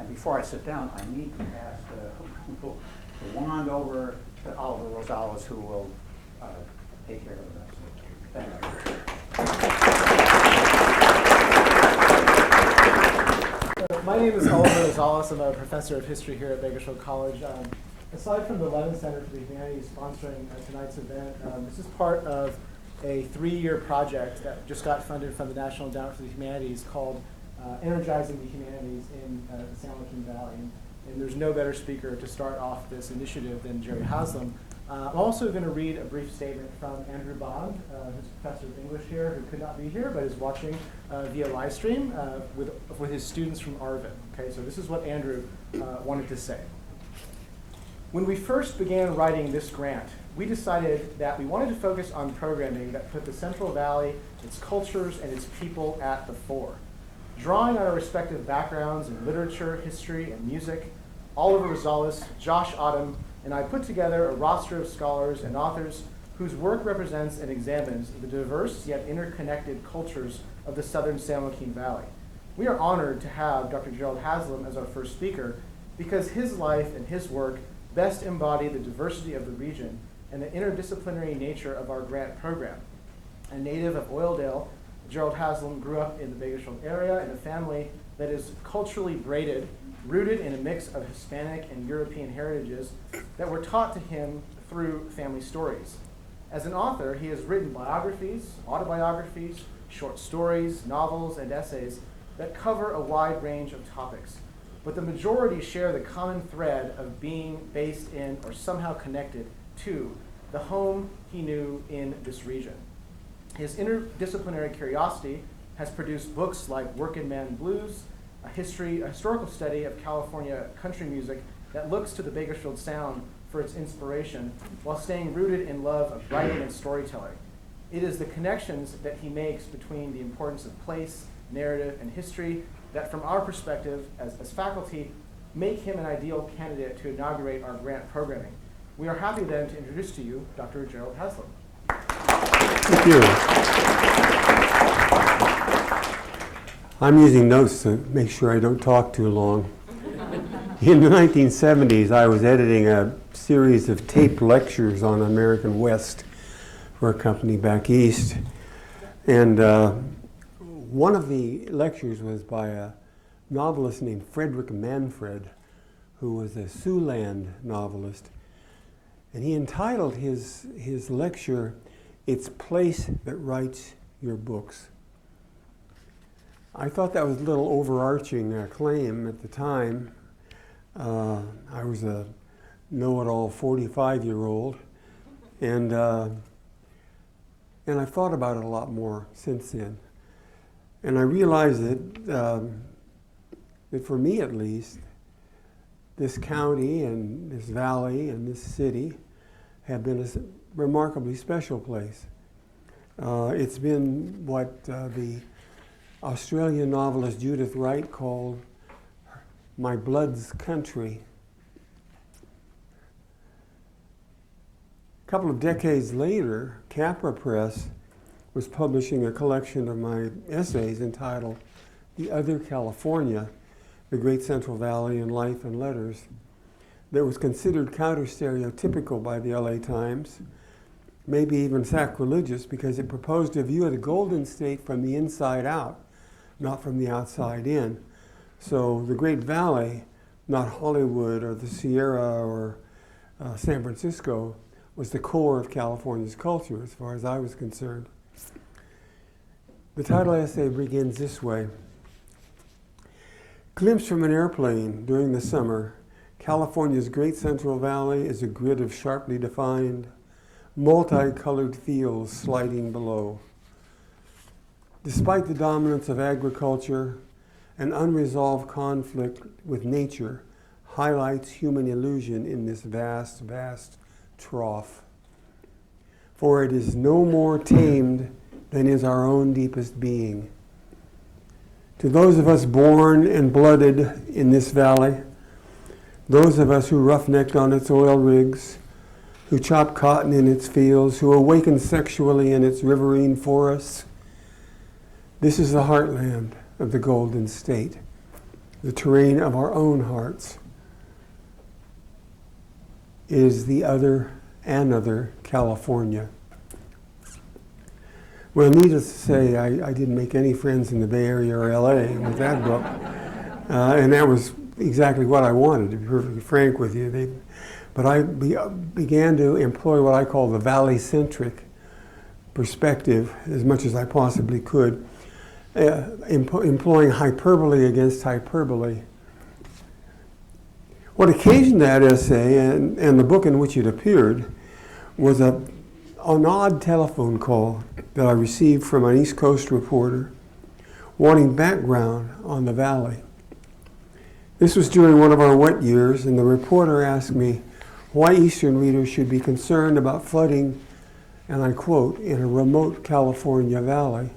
And before I sit down, I need to pass the wand over to Oliver Rosales, who will take care of the rest. Thank you. My name is Oliver Rosales. I'm a professor of history here at Bakersfield College. Aside from the Levin Center for the Humanities sponsoring tonight's event, this is part of a 3-year project that just got funded from the National Endowment for the Humanities called Energizing the Humanities in the San Joaquin Valley. And there's no better speaker to start off this initiative than Gerald Haslam. I'm also going to read a brief statement from Andrew Bond, who's a professor of English here, who could not be here but is watching via live stream with his students from Arvin. Okay, so this is what Andrew wanted to say. When we first began writing this grant, we decided that we wanted to focus on programming that put the Central Valley, its cultures, and its people at the fore. Drawing on our respective backgrounds in literature, history, and music, Oliver Rosales, Josh Autumn, and I put together a roster of scholars and authors whose work represents and examines the diverse yet interconnected cultures of the southern San Joaquin Valley. We are honored to have Dr. Gerald Haslam as our first speaker because his life and his work best embody the diversity of the region and the interdisciplinary nature of our grant program. A native of Oildale, Gerald Haslam grew up in the Bakersfield area in a family that is culturally braided, rooted in a mix of Hispanic and European heritages that were taught to him through family stories. As an author, he has written biographies, autobiographies, short stories, novels, and essays that cover a wide range of topics. But the majority share the common thread of being based in or somehow connected to the home he knew in this region. His interdisciplinary curiosity has produced books like Working Man Blues, a historical study of California country music that looks to the Bakersfield sound for its inspiration while staying rooted in love of writing and storytelling. It is the connections that he makes between the importance of place, narrative, and history that from our perspective as faculty make him an ideal candidate to inaugurate our grant programming. We are happy then to introduce to you Dr. Gerald Haslam. Thank you. I'm using notes to make sure I don't talk too long. In the 1970s, I was editing a series of taped lectures on American West for a company back east. And one of the lectures was by a novelist named Frederick Manfred, who was a Siouxland novelist. And he entitled his lecture, "It's Place That Writes Your Books." I thought that was a little overarching claim at the time. I was a know-it-all 45-year-old, and I've thought about it a lot more since then. And I realized that for me at least, this county and this valley and this city have been a remarkably special place. It's been what the Australian novelist Judith Wright called my blood's country. A couple of decades later, Capra Press was publishing a collection of my essays entitled The Other California, the Great Central Valley in Life and Letters, that was considered counter-stereotypical by the LA Times, maybe even sacrilegious, because it proposed a view of the Golden State from the inside out, not from the outside in. So the Great Valley, not Hollywood or the Sierra or San Francisco, was the core of California's culture as far as I was concerned. The title essay begins this way. Glimpsed from an airplane during the summer, California's Great Central Valley is a grid of sharply defined, multicolored fields sliding below. Despite the dominance of agriculture, an unresolved conflict with nature highlights human illusion in this vast, vast trough. For it is no more tamed than is our own deepest being. To those of us born and blooded in this valley, those of us who roughnecked on its oil rigs, who chop cotton in its fields, who awaken sexually in its riverine forests, this is the heartland of the Golden State. the terrain of our own hearts, is the another California. Well, needless to say, I didn't make any friends in the Bay Area or LA with that book. And that was exactly what I wanted, to be perfectly frank with you. But I began to employ what I call the valley-centric perspective as much as I possibly could, employing hyperbole against hyperbole. What occasioned that essay and the book in which it appeared was an odd telephone call that I received from an East Coast reporter wanting background on the valley. This was during one of our wet years, and the reporter asked me why Eastern readers should be concerned about flooding, and I quote, in a remote California valley.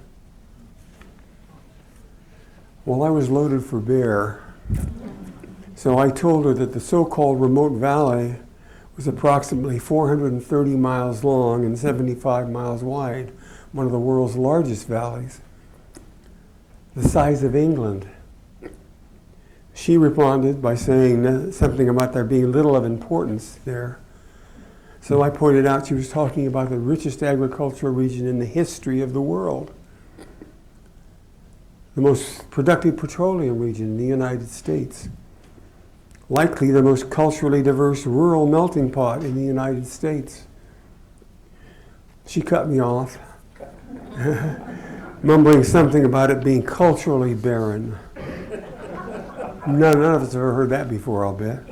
Well, I was loaded for bear, so I told her that the so-called remote valley was approximately 430 miles long and 75 miles wide, one of the world's largest valleys, the size of England. She responded by saying something about there being little of importance there. So I pointed out she was talking about the richest agricultural region in the history of the world, the most productive petroleum region in the United States, likely the most culturally diverse rural melting pot in the United States. She cut me off, mumbling something about it being culturally barren. None of us have ever heard that before, I'll bet.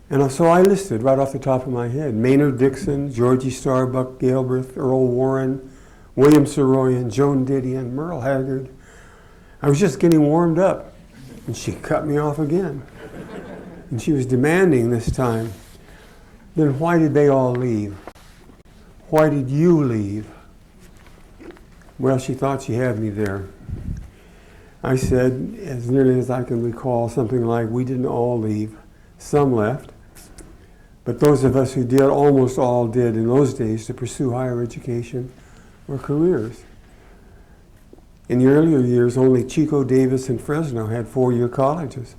And so I listed right off the top of my head Maynard Dixon, Georgie Starbuck, Galbraith, Earl Warren, William Saroyan, Joan Didion, Merle Haggard. I was just getting warmed up, and she cut me off again. And she was demanding this time, then why did they all leave? Why did you leave? Well, she thought she had me there. I said, as nearly as I can recall, something like, we didn't all leave. Some left. But those of us who did, almost all did in those days to pursue higher education or careers. In the earlier years, only Chico, Davis, and Fresno had four-year colleges,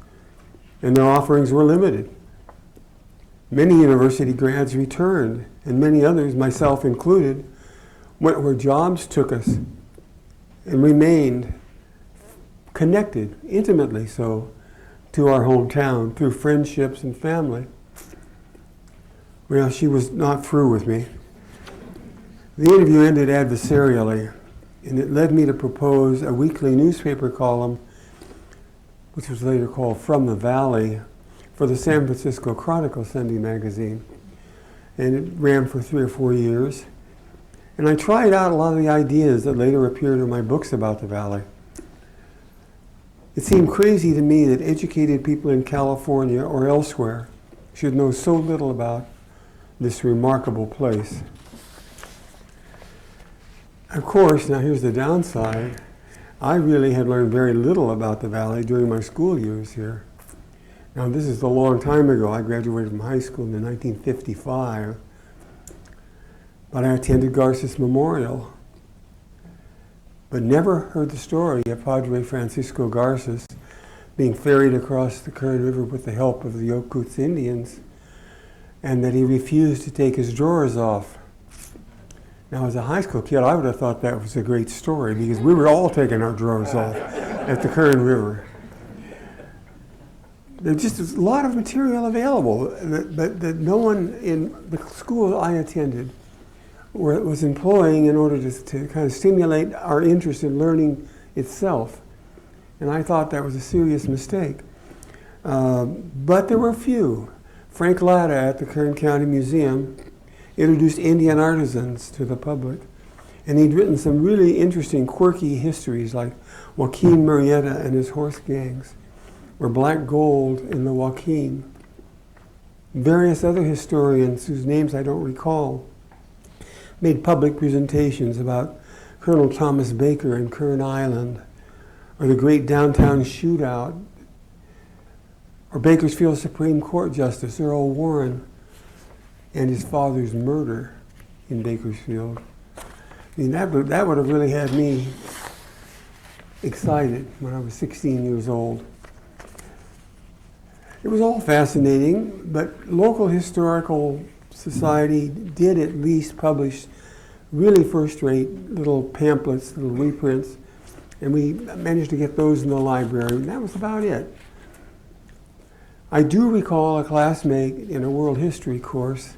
and their offerings were limited. Many university grads returned, and many others, myself included, went where jobs took us and remained connected, intimately so, to our hometown through friendships and family. Well, she was not through with me. The interview ended adversarially, and it led me to propose a weekly newspaper column, which was later called From the Valley, for the San Francisco Chronicle Sunday magazine. And it ran for 3 or 4 years. And I tried out a lot of the ideas that later appeared in my books about the valley. It seemed crazy to me that educated people in California or elsewhere should know so little about this remarkable place. Of course, now here's the downside. I really had learned very little about the valley during my school years here. Now this is a long time ago. I graduated from high school in 1955. But I attended Garces Memorial, but never heard the story of Padre Francisco Garces being ferried across the Kern River with the help of the Yokuts Indians, and that he refused to take his drawers off. Now, as a high school kid, I would have thought that was a great story because we were all taking our drawers off at the Kern River. There's just a lot of material available that no one in the school I attended was employing in order to kind of stimulate our interest in learning itself. And I thought that was a serious mistake. But there were a few. Frank Latta at the Kern County Museum introduced Indian artisans to the public. And he'd written some really interesting, quirky histories like Joaquin Murrieta and his horse gangs, or Black Gold in the Joaquin. Various other historians whose names I don't recall made public presentations about Colonel Thomas Baker and Kern Island, or the great downtown shootout, or Bakersfield Supreme Court Justice Earl Warren and his father's murder in Bakersfield. I mean, that would have really had me excited when I was 16 years old. It was all fascinating, but local historical society did at least publish really first-rate little pamphlets, little reprints, and we managed to get those in the library, and that was about it. I do recall a classmate in a world history course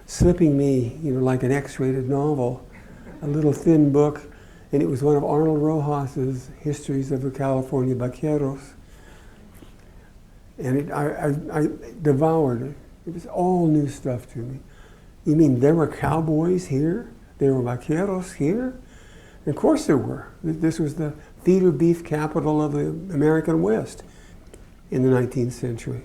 slipping me, like an X-rated novel, a little thin book, and it was one of Arnold Rojas's Histories of the California Vaqueros. And I devoured it. It was all new stuff to me. You mean there were cowboys here? There were vaqueros here? And of course there were. This was the feeder beef capital of the American West in the 19th century.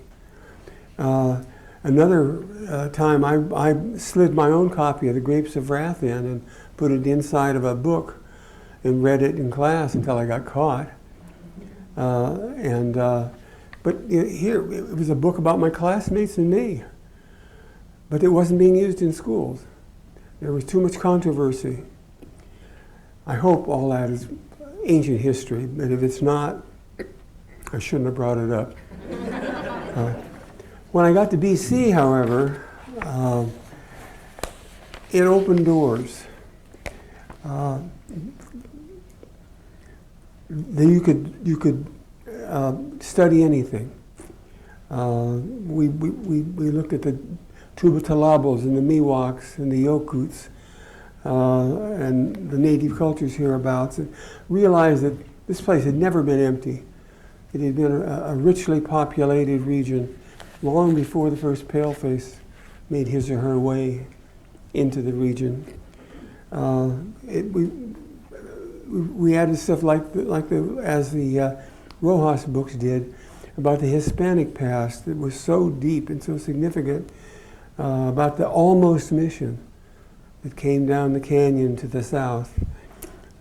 Another time I slid my own copy of The Grapes of Wrath in and put it inside of a book and read it in class until I got caught. But here, it was a book about my classmates and me. But it wasn't being used in schools. There was too much controversy. I hope all that is ancient history, but if it's not, I shouldn't have brought it up. When I got to BC, however, it opened doors. You could study anything. We looked at the Tubatalabos and the Miwoks and the Yokuts and the native cultures hereabouts, and realized that this place had never been empty. It had been a richly populated region long before the first paleface made his or her way into the region. We added stuff like the Rojas books did about the Hispanic past that was so deep and so significant, about the almost mission that came down the canyon to the south.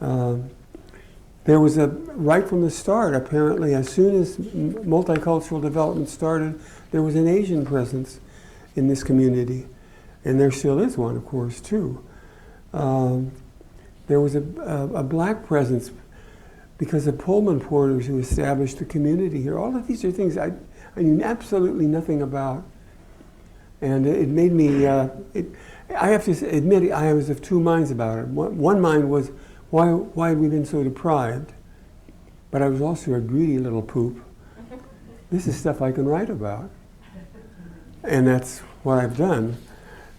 There was right from the start, apparently, as soon as multicultural development started, there was an Asian presence in this community. And there still is one, of course, too. There was a black presence because of Pullman porters who established the community here. All of these are things I knew absolutely nothing about. And it made me, I have to admit, I was of two minds about it. One mind was, why had we been so deprived? But I was also a greedy little poop. This is stuff I can write about. And that's what I've done.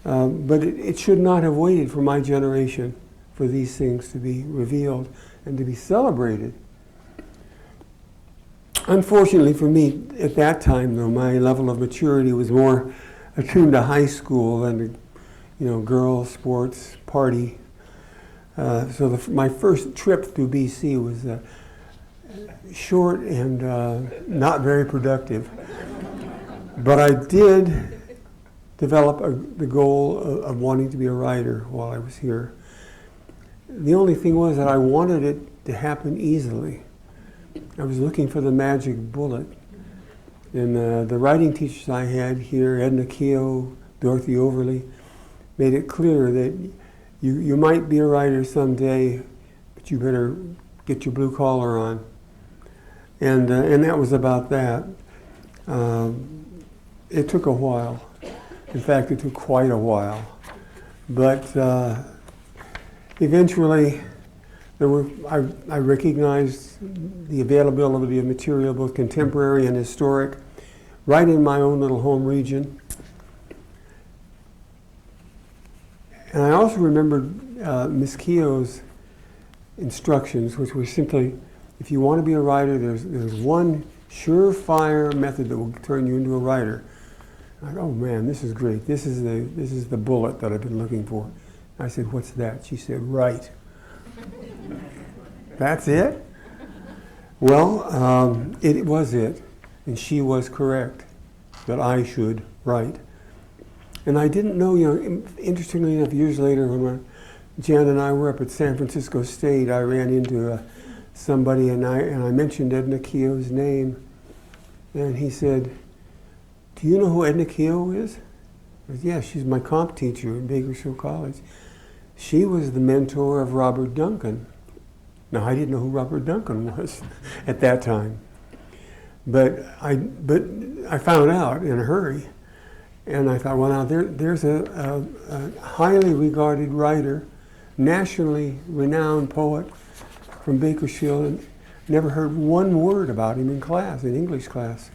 But it should not have waited for my generation for these things to be revealed and to be celebrated. Unfortunately for me, at that time, though, my level of maturity was more attuned to high school than to, girls, sports, party. So my first trip through BC was short and not very productive. But I did develop the goal of wanting to be a writer while I was here. The only thing was that I wanted it to happen easily. I was looking for the magic bullet. And the writing teachers I had here, Edna Keogh, Dorothy Overley, made it clear that you might be a writer someday, but you better get your blue collar on. And that was about that. It took a while. In fact, it took quite a while. But eventually, I recognized the availability of material, both contemporary and historic, right in my own little home region. And I also remembered Miss Keogh's instructions, which were simply, if you want to be a writer, there's one surefire method that will turn you into a writer. I go, oh man, this is great. This is the bullet that I've been looking for. I said, what's that? She said, write. That's it? Well, it was it. And she was correct that I should write. And I didn't know, interestingly enough, years later when Jan and I were up at San Francisco State, I ran into somebody and I mentioned Edna Keogh's name. And he said, do you know who Edna Keogh is? I said, yeah, she's my comp teacher at Bakersfield College. She was the mentor of Robert Duncan. Now, I didn't know who Robert Duncan was at that time, but I found out in a hurry, and I thought, well, now there's a highly regarded writer, nationally renowned poet from Bakersfield, and never heard one word about him in class, in English class,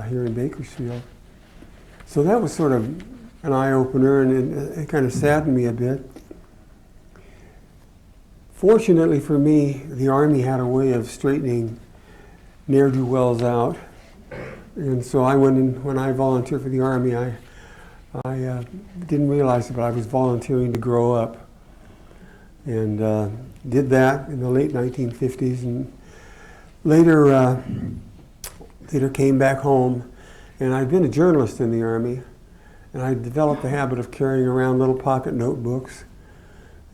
here in Bakersfield. So that was sort of an eye-opener, and it kind of saddened me a bit. Fortunately for me, the Army had a way of straightening ne'er-do-wells out. And so I went in, when I volunteered for the Army, I didn't realize it, but I was volunteering to grow up. And did that in the late 1950s, and later came back home. And I'd been a journalist in the Army, and I developed the habit of carrying around little pocket notebooks.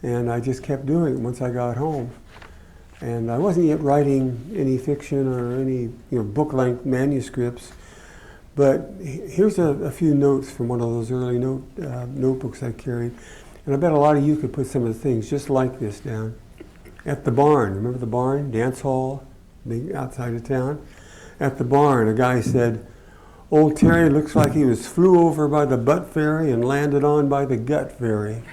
And I just kept doing it once I got home. And I wasn't yet writing any fiction or any book-length manuscripts. But here's a few notes from one of those early notebooks I carried. And I bet a lot of you could put some of the things just like this down. At the barn, remember the barn? Dance hall, outside of town. At the barn, a guy said, "Old Terry looks like he was flew over by the butt ferry and landed on by the gut ferry."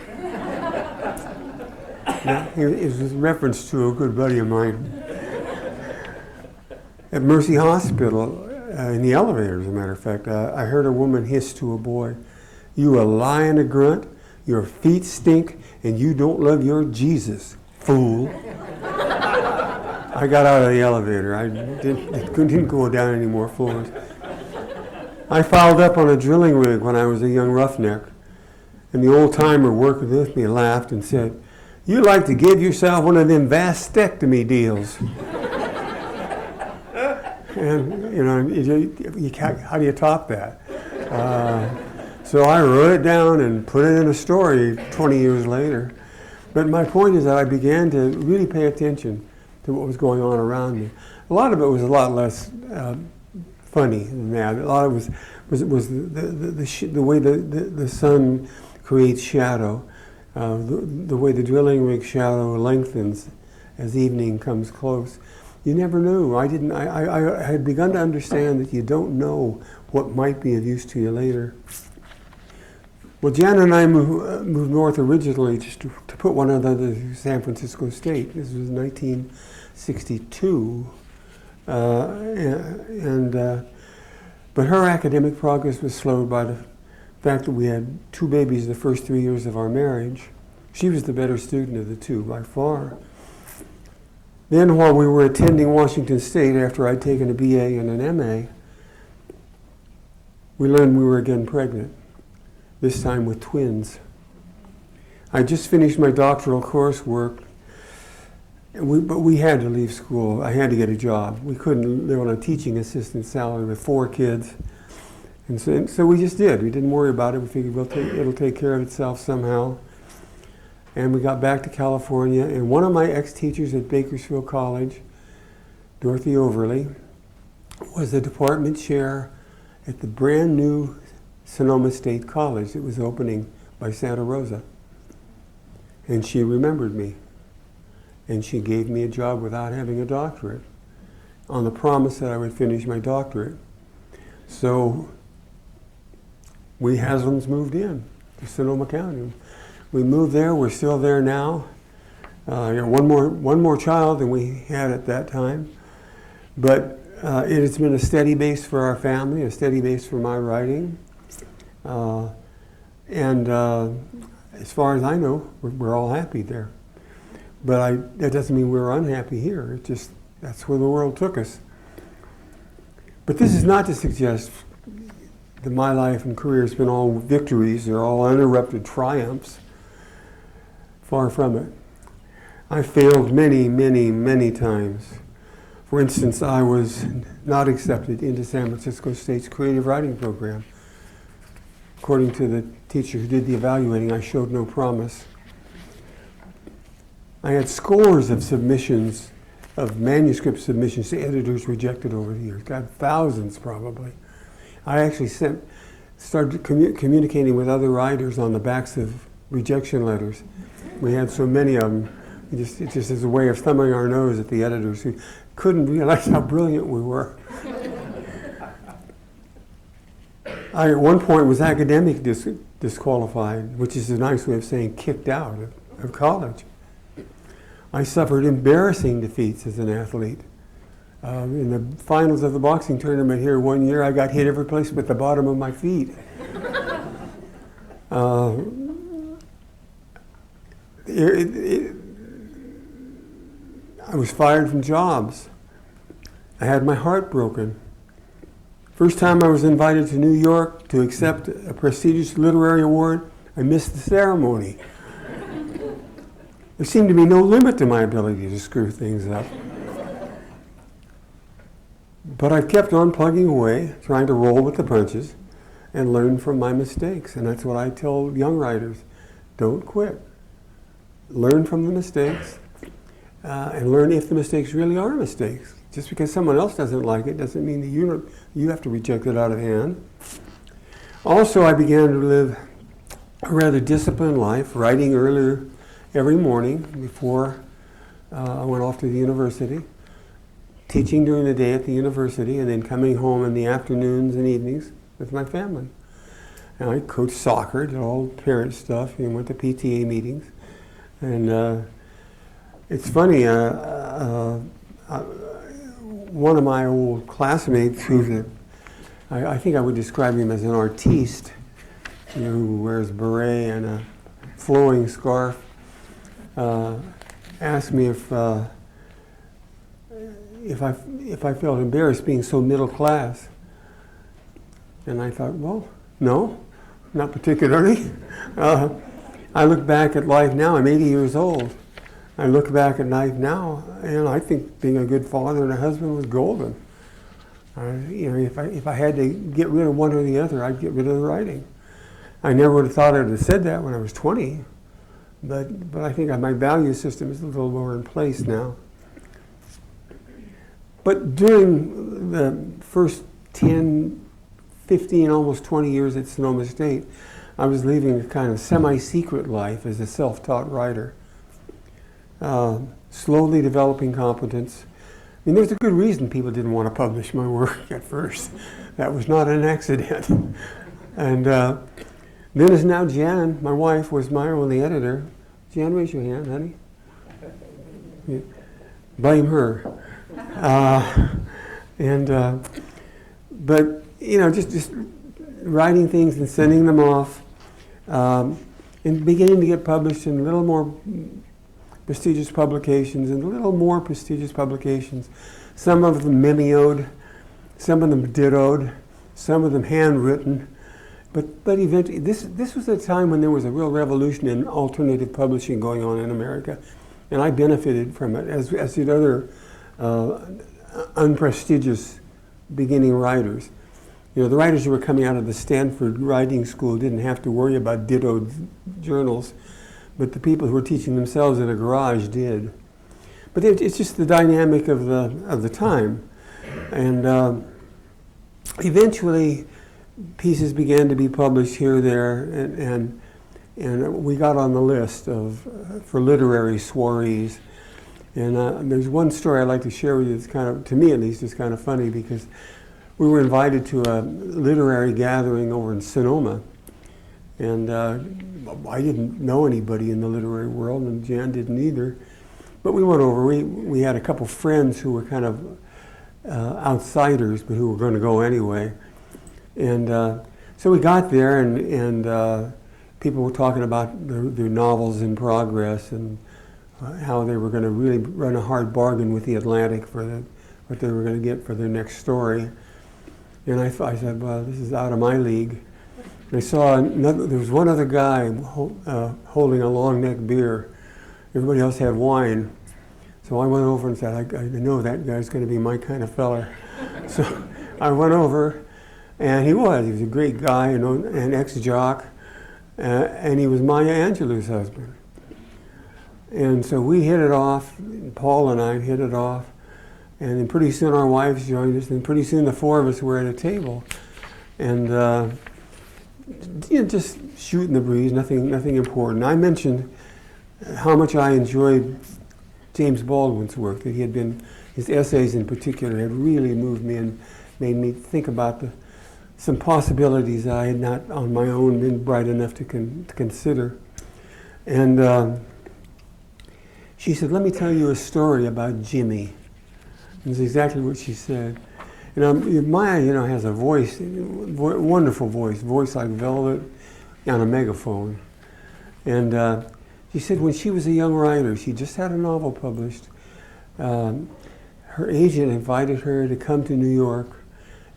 Now, it was a reference to a good buddy of mine. At Mercy Hospital, in the elevator, as a matter of fact, I heard a woman hiss to a boy, "You a lie and a grunt, your feet stink, and you don't love your Jesus, fool." I got out of the elevator. I didn't go down any more floors. I fouled up on a drilling rig when I was a young roughneck, and the old-timer working with me laughed and said, "You like to give yourself one of them vasectomy deals." And, how do you top that? So I wrote it down and put it in a story 20 years later. But my point is that I began to really pay attention to what was going on around me. A lot of it was a lot less funny than that. A lot of it was the way the sun creates shadow. The way the drilling rig shadow lengthens as evening comes close. You never knew. I had begun to understand that you don't know what might be of use to you later. Well, Jan and I moved north originally just to put one another to San Francisco State. This was 1962. But her academic progress was slowed by the fact that we had 2 babies the first 3 years of our marriage. She was the better student of the two by far. Then while we were attending Washington State after I'd taken a BA and an MA, we learned we were again pregnant, this time with twins. I just finished my doctoral coursework, but we had to leave school. I had to get a job. We couldn't live on a teaching assistant salary with 4 kids. And so we just did. We didn't worry about it. We figured it'll take care of itself somehow. And we got back to California, and one of my ex-teachers at Bakersfield College, Dorothy Overly, was the department chair at the brand new Sonoma State College that was opening by Santa Rosa. And she remembered me. And she gave me a job without having a doctorate, on the promise that I would finish my doctorate. So we Haslams moved in to Sonoma County. We moved there. We're still there now. One more child than we had at that time, but it has been a steady base for our family, a steady base for my writing, and as far as I know, we're all happy there. But that doesn't mean we're unhappy here. It's just that's where the world took us. But this is not to suggest that my life and career has been all victories. They're all uninterrupted triumphs. Far from it. I failed many, many, many times. For instance, I was not accepted into San Francisco State's creative writing program. According to the teacher who did the evaluating, I showed no promise. I had scores of submissions, of manuscript submissions to editors rejected over the years. Got thousands probably. I actually started communicating with other writers on the backs of rejection letters. We had so many of them It just is a way of thumbing our nose at the editors who couldn't realize how brilliant we were. I, at one point, was academic disqualified, which is a nice way of saying kicked out of college. I suffered embarrassing defeats as an athlete. In the finals of the boxing tournament here one year, I got hit every place but the bottom of my feet. I was fired from jobs. I had my heart broken. First time I was invited to New York to accept a prestigious literary award, I missed the ceremony. There seemed to be no limit to my ability to screw things up. But I've kept on plugging away, trying to roll with the punches and learn from my mistakes. And that's what I tell young writers. Don't quit. Learn from the mistakes and learn if the mistakes really are mistakes. Just because someone else doesn't like it doesn't mean that you have to reject it out of hand. Also, I began to live a rather disciplined life, writing earlier every morning before I went off to the university, teaching during the day at the university, and then coming home in the afternoons and evenings with my family. And I coached soccer, did all parent stuff, and went to PTA meetings. And it's funny, one of my old classmates, I think I would describe him as an artiste, who wears a beret and a flowing scarf, asked me if I felt embarrassed being so middle class. And I thought, well, no, not particularly. I look back at life now, I'm 80 years old. I look back at life now, and I think being a good father and a husband was golden. If I had to get rid of one or the other, I'd get rid of the writing. I never would have thought I would have said that when I was 20, but I think my value system is a little more in place now. But during the first 10, 15, almost 20 years at Sonoma State, I was living a kind of semi-secret life as a self-taught writer. Slowly developing competence. I mean, there's a good reason people didn't want to publish my work at first. That was not an accident. And then as now Jan, my wife, was my only editor. Jan, raise your hand, honey. Yeah. Blame her. But just writing things and sending them off, and beginning to get published in a little more prestigious publications and a little more prestigious publications. Some of them memeoed, some of them dittoed, some of them handwritten. But eventually, this was a time when there was a real revolution in alternative publishing going on in America, and I benefited from it, as did other unprestigious beginning writers. The writers who were coming out of the Stanford Writing School didn't have to worry about dittoed journals, but the people who were teaching themselves in a garage did. But it's just the dynamic of the time. And eventually, pieces began to be published here, there, and we got on the list for literary soirees. And there's one story I'd like to share with you that's kind of, to me at least, is kind of funny, because we were invited to a literary gathering over in Sonoma. And I didn't know anybody in the literary world, and Jan didn't either. But we went over. We had a couple friends who were kind of outsiders, but who were going to go anyway. And so we got there, and people were talking about their novels in progress and how they were going to really run a hard bargain with the Atlantic for what they were going to get for their next story. And I said, well, this is out of my league. And I saw there was one other guy holding a long neck beer. Everybody else had wine. So I went over and said, I know that guy's going to be my kind of fella. So I went over, and he was a great guy, an ex-jock, and he was Maya Angelou's husband. And so we hit it off, Paul and I hit it off, and then pretty soon our wives joined us, and pretty soon the four of us were at a table. And just shooting the breeze, nothing important. I mentioned how much I enjoyed James Baldwin's work, that his essays in particular had really moved me and made me think about some possibilities that I had not on my own been bright enough to consider. And she said, let me tell you a story about Jimmy. And it's exactly what she said. And Maya, has a voice, wonderful voice like velvet on a megaphone. And she said when she was a young writer, she just had a novel published, her agent invited her to come to New York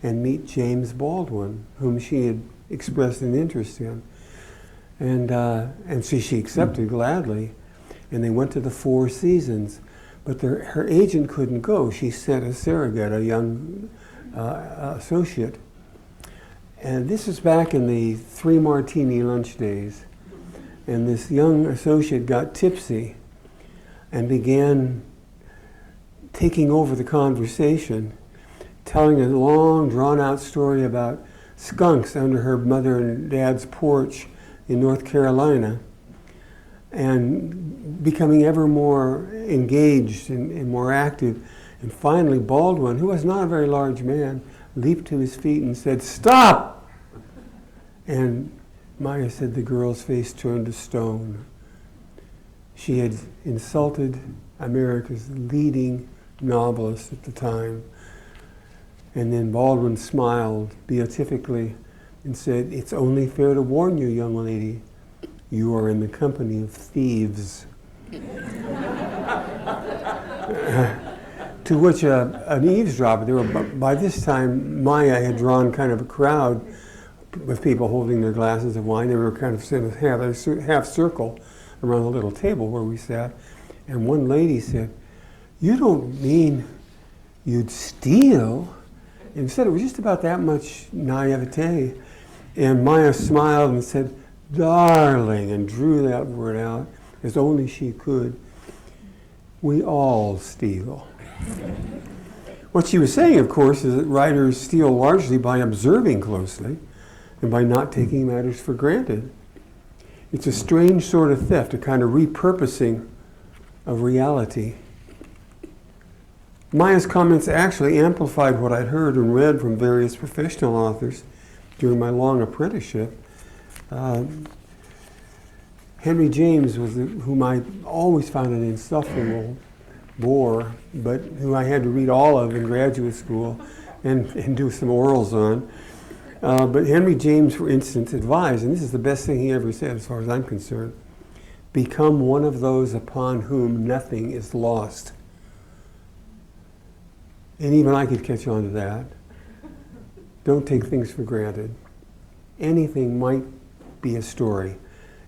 and meet James Baldwin, whom she had expressed an interest in. And so she accepted gladly, and they went to the Four Seasons. But her agent couldn't go. She sent a surrogate, a young associate. And this was back in the 3-martini lunch days. And this young associate got tipsy and began taking over the conversation, telling a long, drawn-out story about skunks under her mother and dad's porch in North Carolina, and becoming ever more engaged and more active. And finally, Baldwin, who was not a very large man, leaped to his feet and said, "Stop!" And Maya said the girl's face turned to stone. She had insulted America's leading novelist at the time. And then Baldwin smiled beatifically and said, "It's only fair to warn you, young lady, you are in the company of thieves." To which an eavesdropper, by this time Maya had drawn kind of a crowd with people holding their glasses of wine. They were kind of in a half circle around the little table where we sat. And one lady said, "You don't mean you'd steal?" And said it was just about that much naivete. And Maya smiled and said, "Darling," and drew that word out as only she could. "We all steal." What she was saying, of course, is that writers steal largely by observing closely and by not taking matters for granted. It's a strange sort of theft, a kind of repurposing of reality. Maya's comments actually amplified what I'd heard and read from various professional authors during my long apprenticeship. Henry James was whom I always found an insufferable bore, but who I had to read all of in graduate school and do some orals on. But Henry James, for instance, advised, and this is the best thing he ever said as far as I'm concerned, "Become one of those upon whom nothing is lost." And even I could catch on to that. Don't take things for granted. Anything might be a story.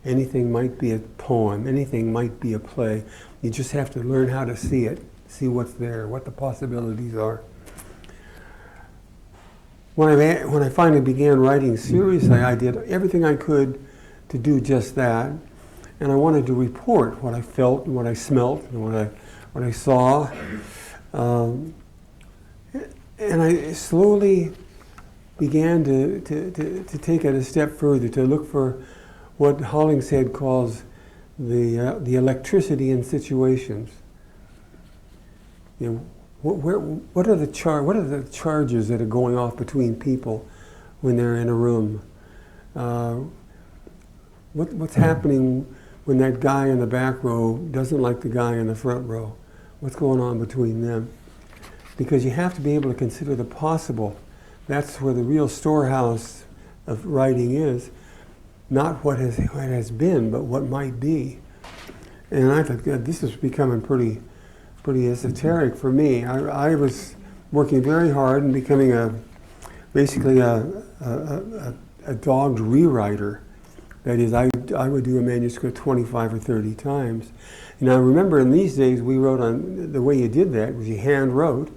Anything might be a poem. Anything might be a play. You just have to learn how to see it, see what's there, what the possibilities are. When I finally began writing seriously, I did everything I could to do just that. And I wanted to report what I felt and what I smelt and what I saw. And I slowly began to take it a step further, to look for what Hollingshead calls the electricity in situations. What are the charges that are going off between people when they're in a room? What's happening when that guy in the back row doesn't like the guy in the front row? What's going on between them? Because you have to be able to consider the possible. That's where the real storehouse of writing is. Not what has been, but what might be. And I thought, God, this is becoming pretty esoteric for me. I was working very hard and becoming basically a dogged rewriter. That is, I would do a manuscript 25 or 30 times. And I remember in these days we wrote on, the way you did that was you hand wrote,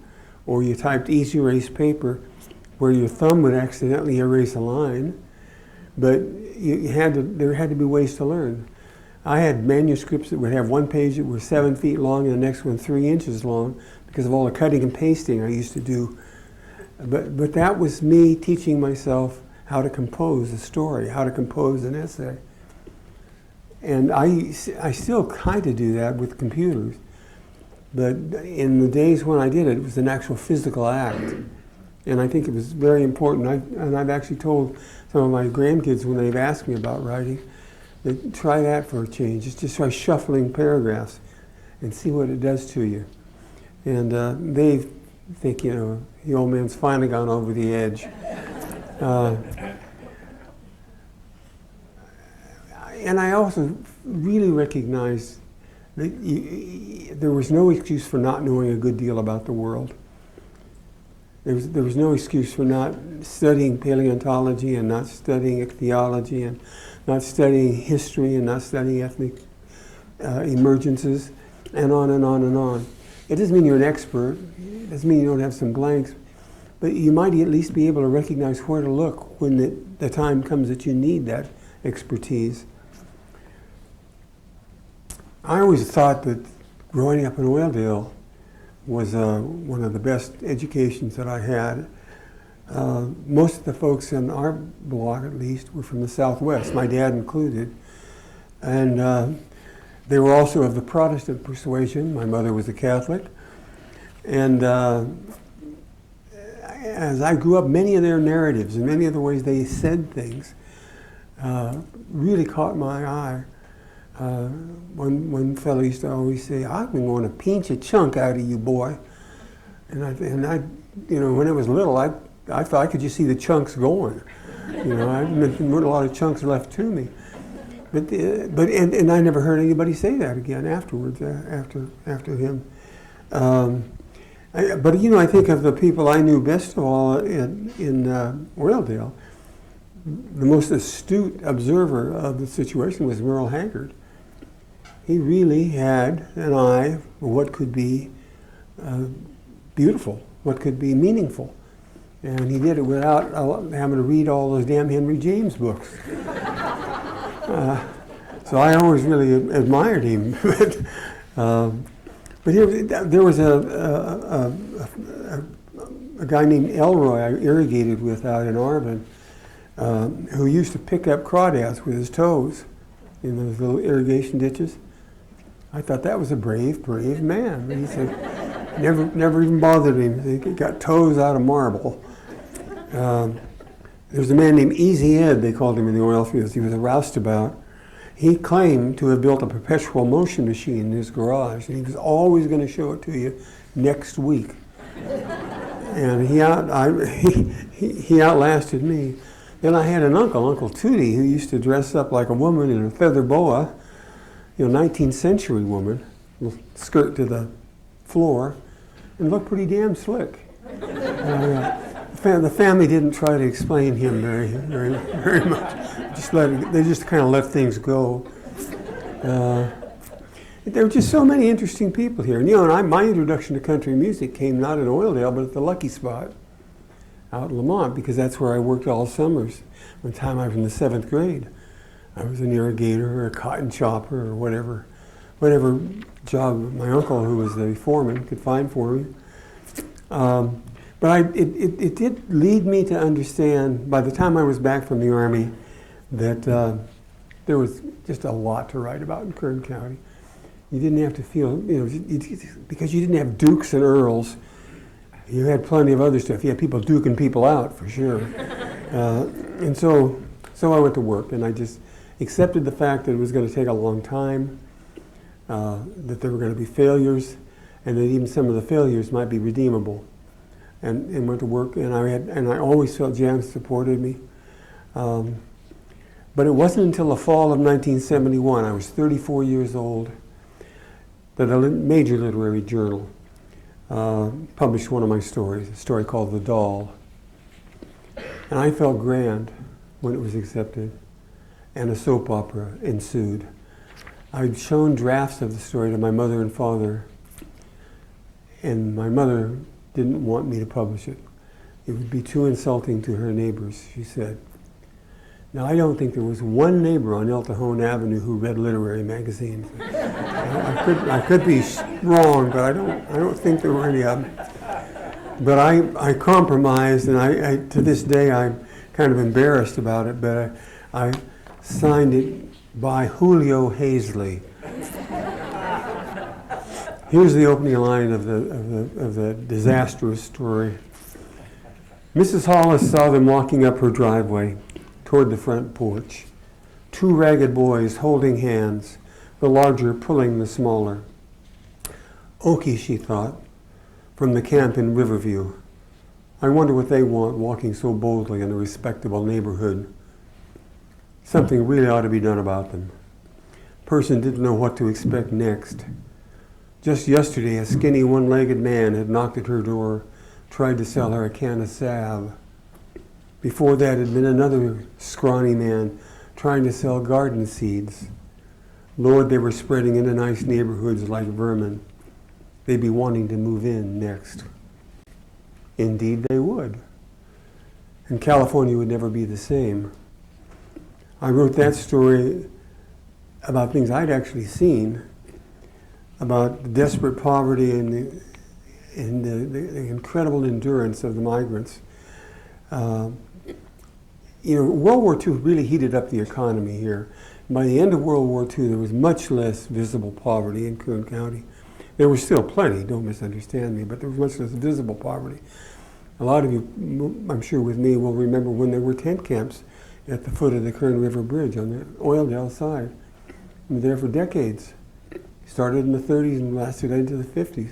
or you typed easy erase paper where your thumb would accidentally erase a line, but there had to be ways to learn. I had manuscripts that would have one page that was 7 feet long and the next one 3 inches long because of all the cutting and pasting I used to do. But that was me teaching myself how to compose a story, how to compose an essay. And I still kind of do that with computers. But in the days when I did it, it was an actual physical act. And I think it was very important. And I've actually told some of my grandkids when they've asked me about writing, that try that for a change. Just try shuffling paragraphs and see what it does to you. And they think, you know, the old man's finally gone over the edge. And I also really recognized that there was no excuse for not knowing a good deal about the world. There was no excuse for not studying paleontology and not studying theology and not studying history and not studying ethnic emergences and on and on and on. It doesn't mean you're an expert. It doesn't mean you don't have some blanks. But you might at least be able to recognize where to look when the time comes that you need that expertise. I always thought that growing up in Oildale was one of the best educations that I had. Most of the folks in our block, at least, were from the Southwest, my dad included. And they were also of the Protestant persuasion. My mother was a Catholic. And as I grew up, many of their narratives and many of the ways they said things really caught my eye. One fellow used to always say, "I'm going to pinch a chunk out of you, boy." And I, you know, when I was little, I thought I could just see the chunks going. You know, there weren't a lot of chunks left to me. But I never heard anybody say that again afterwards. After him. But you know, I think of the people I knew best of all in Oildale. The most astute observer of the situation was Merle Haggard. He really had an eye for what could be beautiful, what could be meaningful. And he did it without having to read all those damn Henry James books. So I always really admired him. But there was a guy named Elroy I irrigated with out in Arvin, who used to pick up crawdads with his toes in those little irrigation ditches. I thought that was a brave man. He said, never even bothered him. He got toes out of marble. There's a man named Easy Ed, they called him in the oil fields. He was a roustabout. He claimed to have built a perpetual motion machine in his garage, and he was always going to show it to you next week. And he outlasted me. Then I had an uncle, Uncle Tootie, who used to dress up like a woman in a feather boa, you know, 19th century woman, skirt to the floor, and looked pretty damn slick. The family didn't try to explain him very much. They just kind of let things go. There were just so many interesting people here. And you know, my introduction to country music came not in Oildale, but at the Lucky Spot out in Lamont, because that's where I worked all summers. One time I was in the 7th grade. I was an irrigator or a cotton chopper or whatever job my uncle, who was the foreman, could find for me. But it did lead me to understand, by the time I was back from the Army, that there was just a lot to write about in Kern County. You didn't have to feel, you know, because you didn't have dukes and earls, you had plenty of other stuff. You had people duking people out, for sure. And so I went to work, and I just accepted the fact that it was going to take a long time, that there were going to be failures, and that even some of the failures might be redeemable. And went to work, and I always felt Jan supported me. But it wasn't until the fall of 1971, I was 34 years old, that a major literary journal published one of my stories, a story called The Doll. And I felt grand when it was accepted, and a soap opera ensued. I'd shown drafts of the story to my mother and father, and my mother didn't want me to publish it. It would be too insulting to her neighbors, she said. Now, I don't think there was one neighbor on El Cajon Avenue who read literary magazines. I could be wrong, but I don't think there were any of them. But I compromised, and I to this day I'm kind of embarrassed about it, but I signed it by Julio Hazley. Here's the opening line of the disastrous story. Mrs. Hollis saw them walking up her driveway toward the front porch. Two ragged boys holding hands, the larger pulling the smaller. Okie, she thought, from the camp in Riverview. I wonder what they want walking so boldly in a respectable neighborhood. Something really ought to be done about them. Person didn't know what to expect next. Just yesterday, a skinny one-legged man had knocked at her door, tried to sell her a can of salve. Before that had been another scrawny man trying to sell garden seeds. Lord, they were spreading into nice neighborhoods like vermin. They'd be wanting to move in next. Indeed they would. And California would never be the same. I wrote that story about things I'd actually seen, about the desperate poverty and the incredible endurance of the migrants. World War II really heated up the economy here. By the end of World War II, there was much less visible poverty in Kern County. There was still plenty, don't misunderstand me, but there was much less visible poverty. A lot of you, I'm sure with me, will remember when there were tent camps at the foot of the Kern River Bridge on the Oildale side. We were there for decades. Started in the 30s and lasted into the 50s.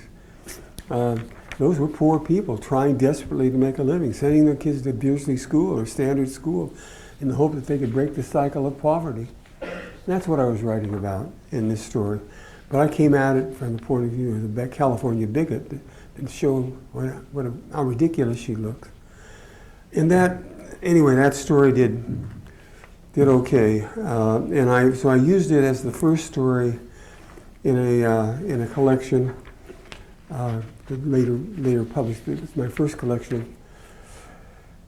Those were poor people trying desperately to make a living, sending their kids to Beersley School or Standard School in the hope that they could break the cycle of poverty. That's what I was writing about in this story. But I came at it from the point of view of the California bigot and showed how ridiculous she looks. And that story did okay. So I used it as the first story in a collection that later published. It was my first collection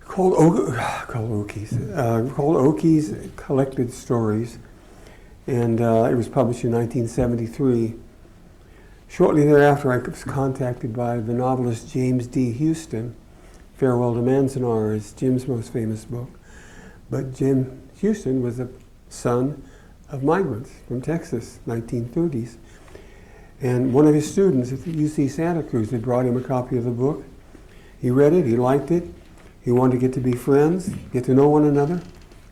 called Okie's Collected Stories, and it was published in 1973. Shortly thereafter, I was contacted by the novelist James D. Houston. Farewell to Manzanar is Jim's most famous book. But Jim Houston was a son of migrants from Texas, 1930s. And one of his students at the UC Santa Cruz had brought him a copy of the book. He read it, he liked it, he wanted to get to be friends, get to know one another,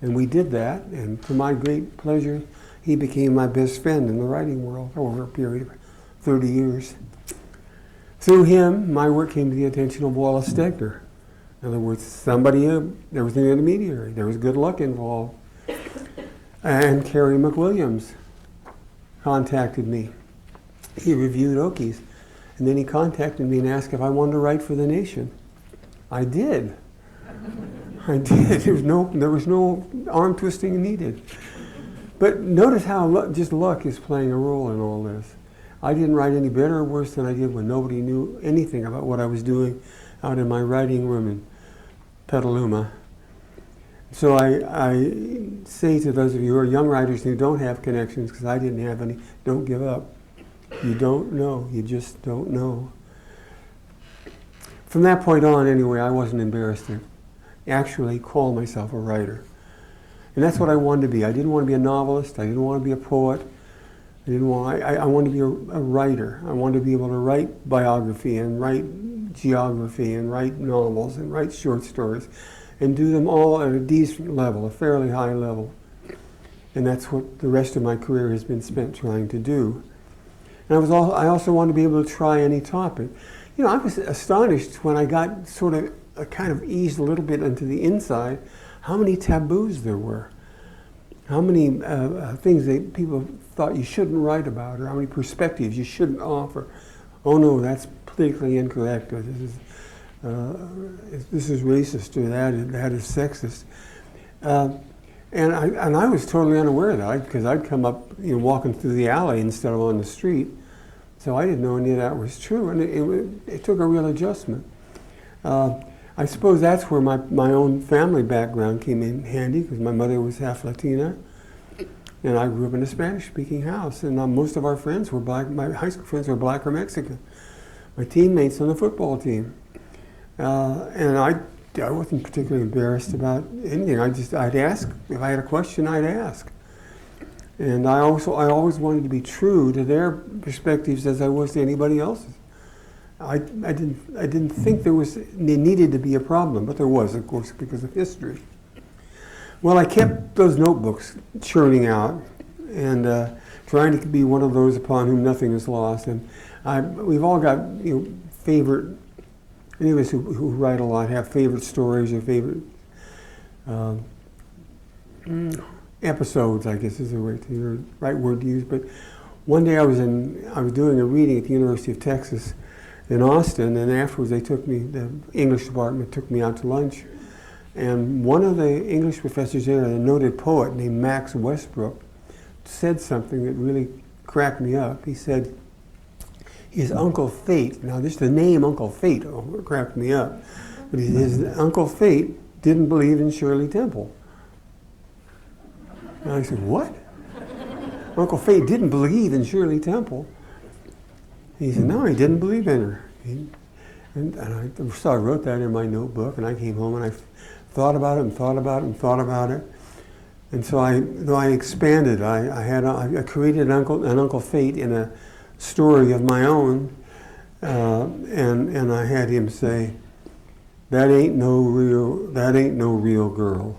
and we did that. And to my great pleasure, he became my best friend in the writing world over a period of 30 years. Through him, my work came to the attention of Wallace Stegner. In other words, there was an intermediary, there was good luck involved. And Carrie McWilliams contacted me. He reviewed Okie's, and then he contacted me and asked if I wanted to write for The Nation. I did. There was no arm twisting needed. But notice how just luck is playing a role in all this. I didn't write any better or worse than I did when nobody knew anything about what I was doing out in my writing room in Petaluma. So I say to those of you who are young writers who don't have connections, because I didn't have any, don't give up. You don't know. You just don't know. From that point on, anyway, I wasn't embarrassed to actually call myself a writer. And that's what I wanted to be. I didn't want to be a novelist. I didn't want to be a poet. I wanted to be a writer. I wanted to be able to write biography and write geography and write novels and write short stories and do them all at a decent level, a fairly high level. And that's what the rest of my career has been spent trying to do. And I also wanted to be able to try any topic. I was astonished when I got sort of kind of eased a little bit into the inside, how many taboos there were, how many things that people thought you shouldn't write about, or how many perspectives you shouldn't offer. Oh no, that's politically incorrect, or this is racist, or that is sexist. And I was totally unaware of that, because I'd come up walking through the alley instead of on the street. So I didn't know any of that was true, and it took a real adjustment. I suppose that's where my own family background came in handy, because my mother was half Latina, and I grew up in a Spanish-speaking house, and most of our friends were black. My high school friends were black or Mexican. My teammates on the football team. And I wasn't particularly embarrassed about anything. I'd ask. If I had a question, I'd ask. And I always wanted to be true to their perspectives as I was to anybody else's. I didn't think there needed to be a problem, but there was, of course, because of history. Well, I kept those notebooks churning out and trying to be one of those upon whom nothing is lost. And we've all got favorite. Any of us who write a lot have favorite stories or favorite episodes, I guess is the right word to use. But one day I was doing a reading at the University of Texas in Austin, and afterwards the English department took me out to lunch. And one of the English professors there, a noted poet named Max Westbrook, said something that really cracked me up. He said, his Uncle Fate, now just the name Uncle Fate cracked me up, but his Uncle Fate didn't believe in Shirley Temple. And I said, what? Uncle Fate didn't believe in Shirley Temple? He said, no, he didn't believe in her. So I wrote that in my notebook, and I came home and I thought about it and thought about it and thought about it. And so I expanded. I created an Uncle Fate in a story of my own, and I had him say, that ain't no real girl.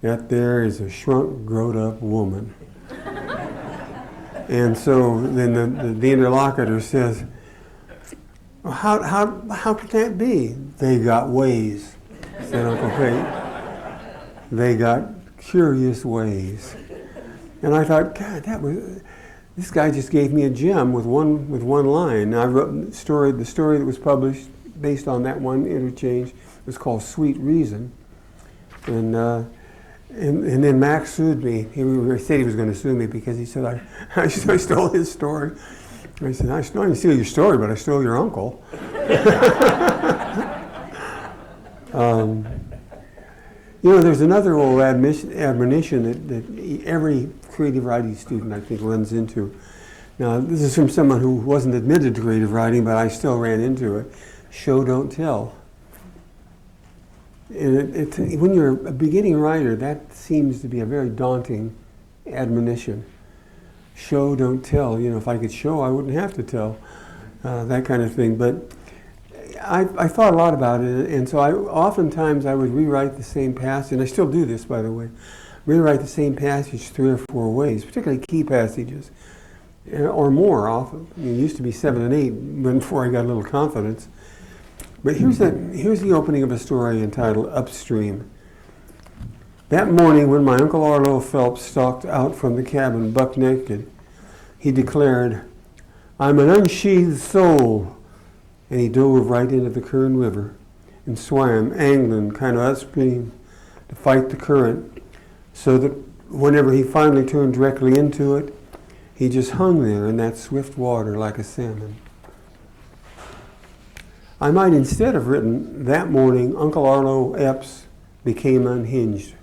That there is a shrunk, growed-up woman. And so then the interlocutor says, well, how could that be? They got ways, said Uncle Fate. They got curious ways. And I thought, God, this guy just gave me a gem with one line. Now, I wrote the story that was published based on that one interchange. It was called Sweet Reason. And then Max sued me. He said he was going to sue me because he said I stole his story. I said, I didn't steal your story, but I stole your uncle. There's another old admonition that every creative writing student, I think, runs into. Now, this is from someone who wasn't admitted to creative writing, but I still ran into it. Show, don't tell. And when you're a beginning writer, that seems to be a very daunting admonition. Show, don't tell. If I could show, I wouldn't have to tell. That kind of thing. But I thought a lot about it, and so oftentimes I would rewrite the same passage, and I still do this, by the way, rewrite the same passage 3 or 4 ways, particularly key passages, or more often. It used to be 7 and 8 before I got a little confidence. But here's the opening of a story entitled Upstream. That morning when my Uncle Arlo Phelps stalked out from the cabin buck naked, he declared, I'm an unsheathed soul. And he dove right into the Kern River and swam, angling kind of upstream to fight the current, so that whenever he finally turned directly into it, he just hung there in that swift water like a salmon. I might instead have written, that morning Uncle Arlo Epps became unhinged.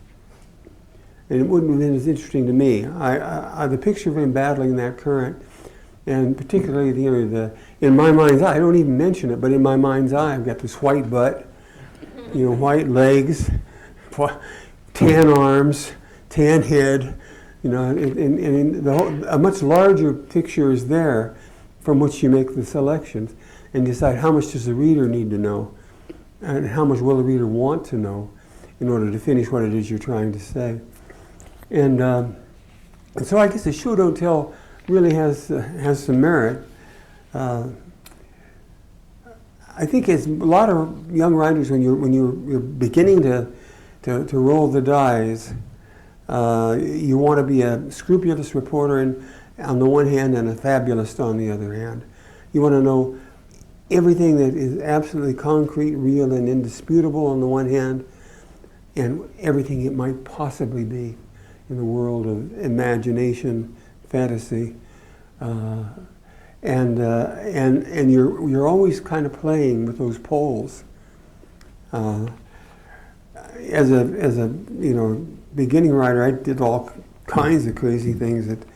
And it wouldn't have been as interesting to me. The picture of him battling that current, and particularly in my mind's eye, I don't even mention it, but in my mind's eye, I've got this white butt, white legs, tan arms, tan head, and a much larger picture is there from which you make the selections and decide how much does the reader need to know and how much will the reader want to know in order to finish what it is you're trying to say. And so I guess the show, don't tell really has some merit. I think as a lot of young writers, when you're beginning to roll the dice, you want to be a scrupulous reporter on the one hand and a fabulist on the other hand. You want to know everything that is absolutely concrete, real, and indisputable on the one hand, and everything it might possibly be in the world of imagination, fantasy, and you're always kind of playing with those poles. As a beginning writer, I did all kinds of crazy things that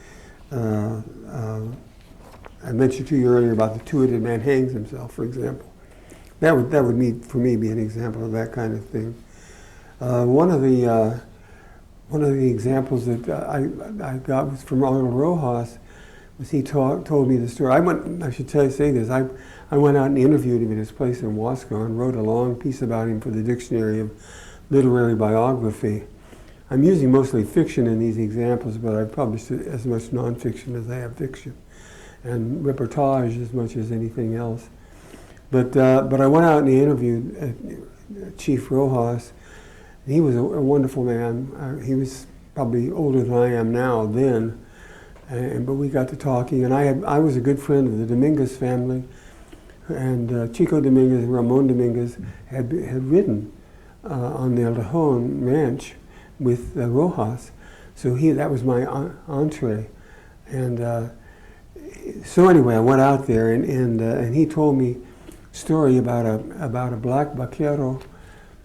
I mentioned to you earlier about the two-headed man hangs himself, for example. That would for me be an example of that kind of thing. One of one of the examples that I got was from Arnold Rojas, was he told me the story. I should say this, I went out and interviewed him at his place in Wasco and wrote a long piece about him for the Dictionary of Literary Biography. I'm using mostly fiction in these examples, but I've published as much nonfiction as I have fiction, and reportage as much as anything else. But I went out and interviewed Chief Rojas. He was a wonderful man. He was probably older than I am now then, but we got to talking, and I was a good friend of the Dominguez family, and Chico Dominguez and Ramon Dominguez had ridden on the El Tejon ranch with Rojas, so that was my entree, and so anyway, I went out there, and he told me a story about a black vaquero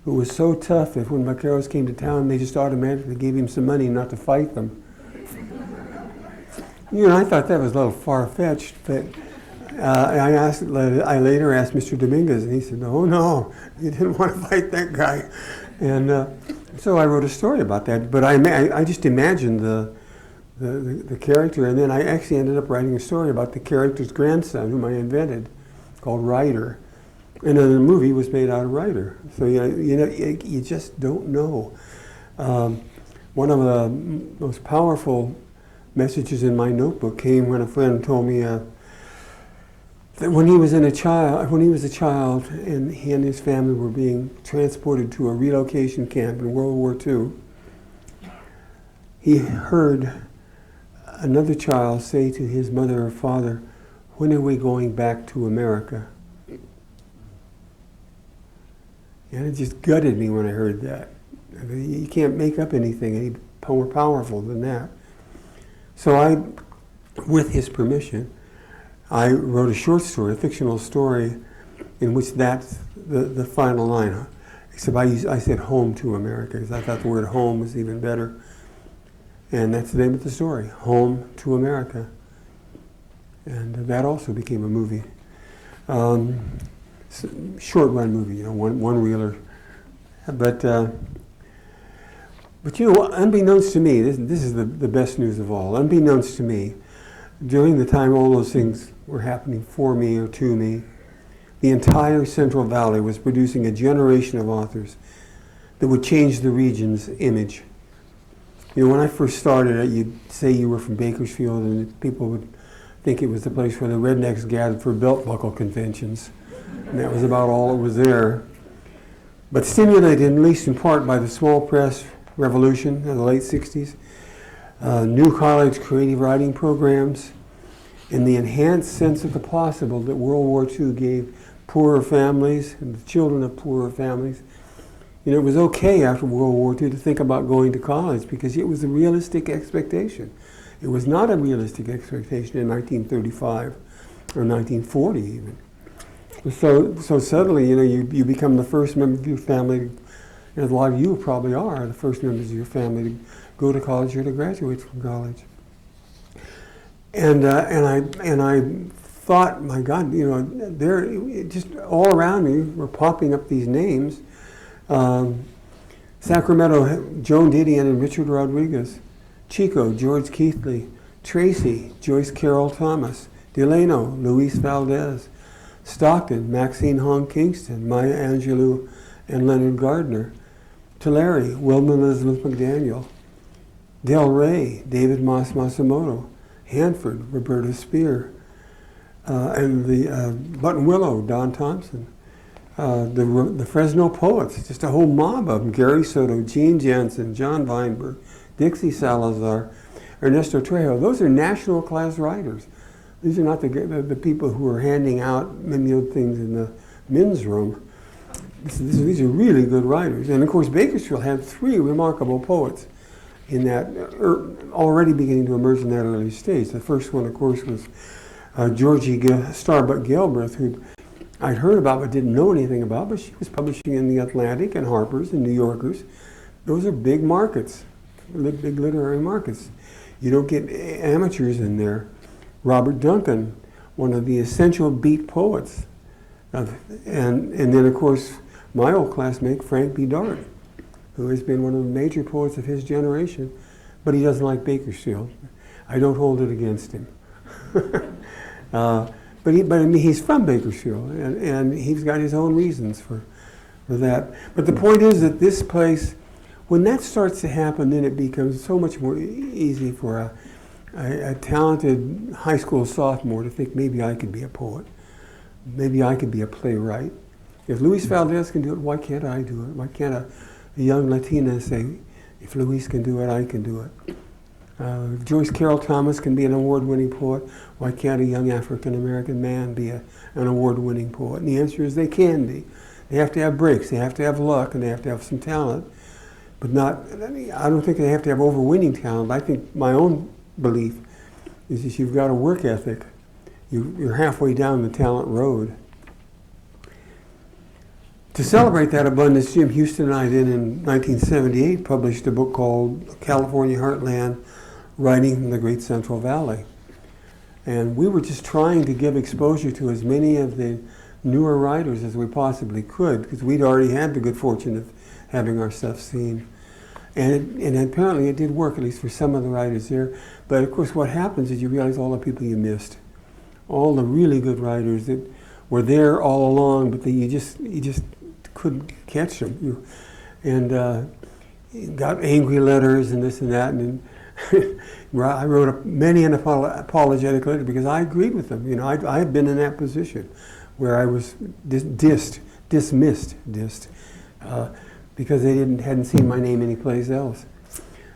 who was so tough that when vaqueros came to town, they just automatically gave him some money not to fight them. I thought that was a little far-fetched, but I later asked Mr. Dominguez, and he said, "Oh no, you didn't want to fight that guy," and so I wrote a story about that. But I just imagined the character, and then I actually ended up writing a story about the character's grandson, whom I invented, called Ryder. And then the movie was made out of Ryder. So you just don't know. One of the most powerful messages in my notebook came when a friend told me that when he was a child, and he and his family were being transported to a relocation camp in World War II, he heard another child say to his mother or father, "When are we going back to America?" And it just gutted me when I heard that. I mean, you can't make up anything any more powerful than that. So with his permission, I wrote a short story, a fictional story, in which that's the final line. Except I said "home to America" because I thought the word "home" was even better. And that's the name of the story, "Home to America." And that also became a movie. Short run movie, one reeler. But unbeknownst to me, this is the best news of all. Unbeknownst to me, during the time all those things were happening for me or to me, the entire Central Valley was producing a generation of authors that would change the region's image. When I first started, you'd say you were from Bakersfield, and people would think it was the place where the rednecks gathered for belt buckle conventions. And that was about all that was there. But stimulated, at least in part, by the small press revolution in the late 60s, new college creative writing programs, and the enhanced sense of the possible that World War II gave poorer families and the children of poorer families. It was okay after World War II to think about going to college because it was a realistic expectation. It was not a realistic expectation in 1935 or 1940 even. So suddenly, you become the first member of your family, and a lot of you probably are the first members of your family to go to college or to graduate from college. And I thought, my God, there just all around me were popping up these names. Sacramento, Joan Didion and Richard Rodriguez. Chico, George Keithley. Tracy, Joyce Carol Thomas. Delano, Luis Valdez. Stockton, Maxine Hong Kingston, Maya Angelou, and Leonard Gardner. Tulare, Wilma Elizabeth McDaniel. Del Rey, David Moss Masamoto. Hanford, Roberta Spear. And the Buttonwillow, Don Thompson. The Fresno Poets, just a whole mob of them. Gary Soto, Gene Jensen, John Weinberg, Dixie Salazar, Ernesto Trejo. Those are national class writers. These are not the people who are handing out things in the men's room. These are really good writers. And of course, Bakersfield had three remarkable poets in that, already beginning to emerge in that early stage. The first one, of course, was Georgie Starbuck Galbraith, who I'd heard about but didn't know anything about, but she was publishing in the Atlantic and Harper's and New Yorkers. Those are big markets, big literary markets. You don't get amateurs in there. Robert Duncan, one of the essential beat poets. And then, of course, my old classmate, Frank B. Dart, who has been one of the major poets of his generation, but he doesn't like Bakersfield. I don't hold it against him. But I mean, he's from Bakersfield, and he's got his own reasons for that. But the point is that this place, when that starts to happen, then it becomes so much more easy for a talented high school sophomore to think, maybe I could be a poet. Maybe I could be a playwright. If Luis Valdez can do it, why can't I do it? Why can't a young Latina say, if Luis can do it, I can do it? If Joyce Carol Thomas can be an award-winning poet, why can't a young African-American man be an award-winning poet? And the answer is they can be. They have to have breaks, they have to have luck, and they have to have some talent. But not, I don't think they have to have overweening talent. I think my own belief is that you've got a work ethic. You're halfway down the talent road. To celebrate that abundance, Jim Houston and I then in 1978 published a book called California Heartland, Writing from the Great Central Valley. And we were just trying to give exposure to as many of the newer writers as we possibly could, because we'd already had the good fortune of having our stuff seen. And apparently it did work, at least for some of the writers there. But of course what happens is you realize all the people you missed. All the really good writers that were there all along, but you just couldn't catch them. Got angry letters and this and that, and I wrote many an apologetic letter because I agreed with them. You know, I had been in that position where I was dismissed, because they hadn't seen my name anyplace else.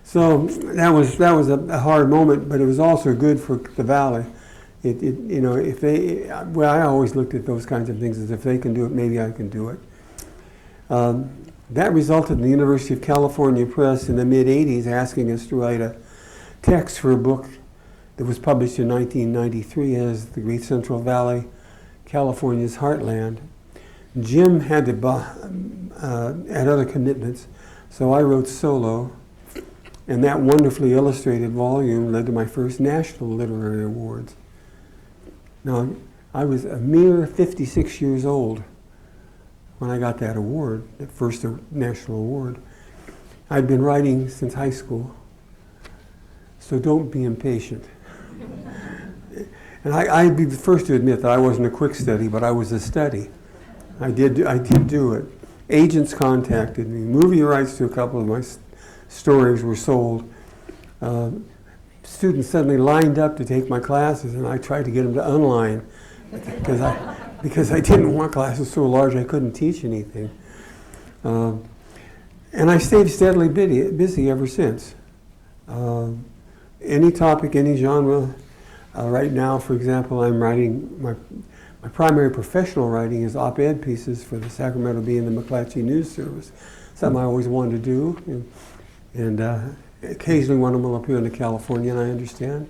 So that was a hard moment, but it was also good for the Valley. You know, if they, well, I always looked at those kinds of things as if they can do it, maybe I can do it. That resulted in the University of California Press in the mid-'80s asking us to write a text for a book that was published in 1993 as The Great Central Valley, California's Heartland. Jim had other commitments, so I wrote solo, and that wonderfully illustrated volume led to my first national literary awards. Now, I was a mere 56 years old when I got that award, that first national award. I'd been writing since high school, so don't be impatient. And I'd be the first to admit that I wasn't a quick study, but I was a study. I did do it. Agents contacted me. Movie rights to a couple of my stories were sold. Students suddenly lined up to take my classes, and I tried to get them to unline because I didn't want classes so large I couldn't teach anything. And I stayed steadily busy ever since. Any topic, any genre. Right now, for example, I'm writing, my primary professional writing is op-ed pieces for the Sacramento Bee and the McClatchy News Service, something I always wanted to do. And occasionally one of them will appear in the Californian, I understand.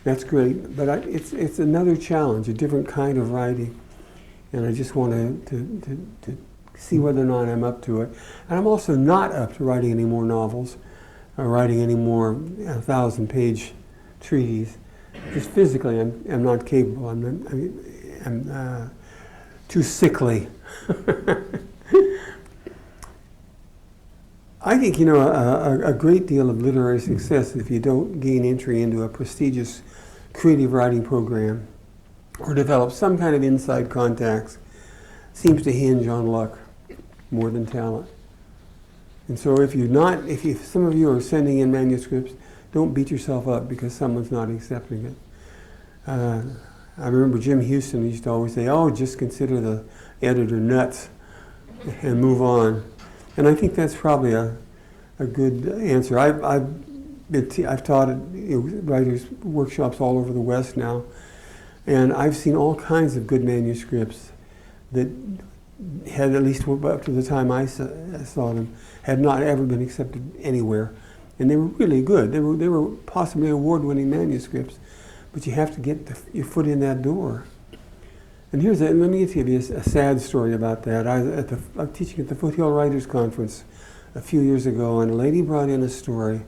That's great, but it's another challenge, a different kind of writing. And I just want to see whether or not I'm up to it. And I'm also not up to writing any more novels, or writing any more 1,000-page treaties. Just physically, I'm not capable. I'm too sickly. I think, you know, a great deal of literary success, if you don't gain entry into a prestigious creative writing program or develop some kind of inside contacts, seems to hinge on luck more than talent. And so if some of you are sending in manuscripts, don't beat yourself up because someone's not accepting it. I remember Jim Houston used to always say, oh, just consider the editor nuts and move on. And I think that's probably a good answer. I've taught at writers' workshops all over the West now, and I've seen all kinds of good manuscripts that had, at least up to the time I saw them, had not ever been accepted anywhere. And they were really good. They were possibly award-winning manuscripts, but you have to get your foot in that door. And let me give you a sad story about that. I was teaching at the Foothill Writers Conference a few years ago, and a lady brought in a story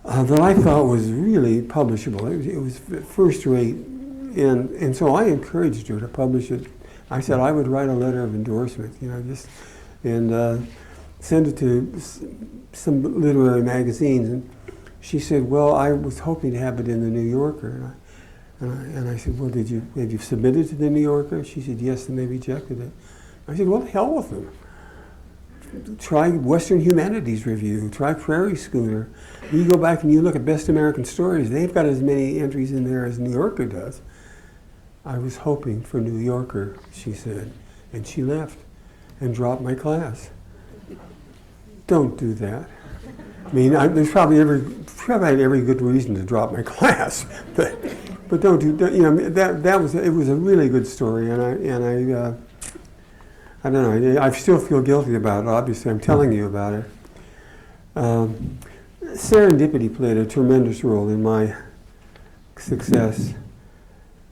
that I thought was really publishable. It was first rate, and so I encouraged her to publish it. I said I would write a letter of endorsement, you know, send it to some literary magazines. And she said, well, I was hoping to have it in the New Yorker. And I said, well, have you submitted to the New Yorker? She said, yes, and they rejected it. I said, well, the hell with them. Try Western Humanities Review, try Prairie Schooner. You go back and you look at Best American Stories, they've got as many entries in there as New Yorker does. I was hoping for New Yorker, she said, and she left and dropped my class. Don't do that. I mean, there's probably every good reason to drop my class, but don't do that. You know, it was a really good story, and I don't know. I still feel guilty about it. Obviously, I'm telling you about it. Serendipity played a tremendous role in my success.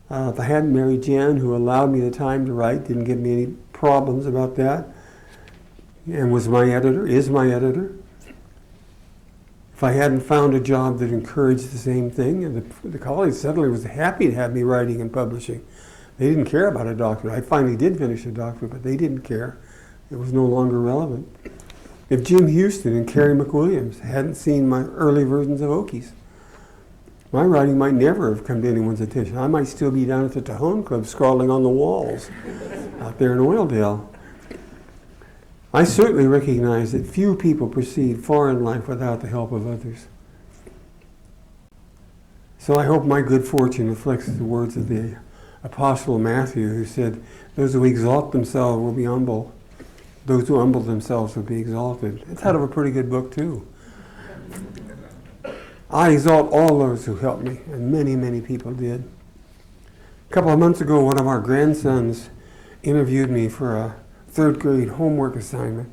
If I hadn't married Jan, who allowed me the time to write, didn't give me any problems about that, and is my editor. If I hadn't found a job that encouraged the same thing, and the college suddenly was happy to have me writing and publishing. They didn't care about a doctorate. I finally did finish a doctorate, but they didn't care. It was no longer relevant. If Jim Houston and Carrie McWilliams hadn't seen my early versions of Okies, my writing might never have come to anyone's attention. I might still be down at the Tajon Club scrawling on the walls out there in Oildale. I certainly recognize that few people proceed far in life without the help of others. So I hope my good fortune reflects the words of the Apostle Matthew, who said, those who exalt themselves will be humble. Those who humble themselves will be exalted. It's out of a pretty good book, too. I exalt all those who helped me, and many, many people did. A couple of months ago, one of our grandsons interviewed me for a third grade homework assignment.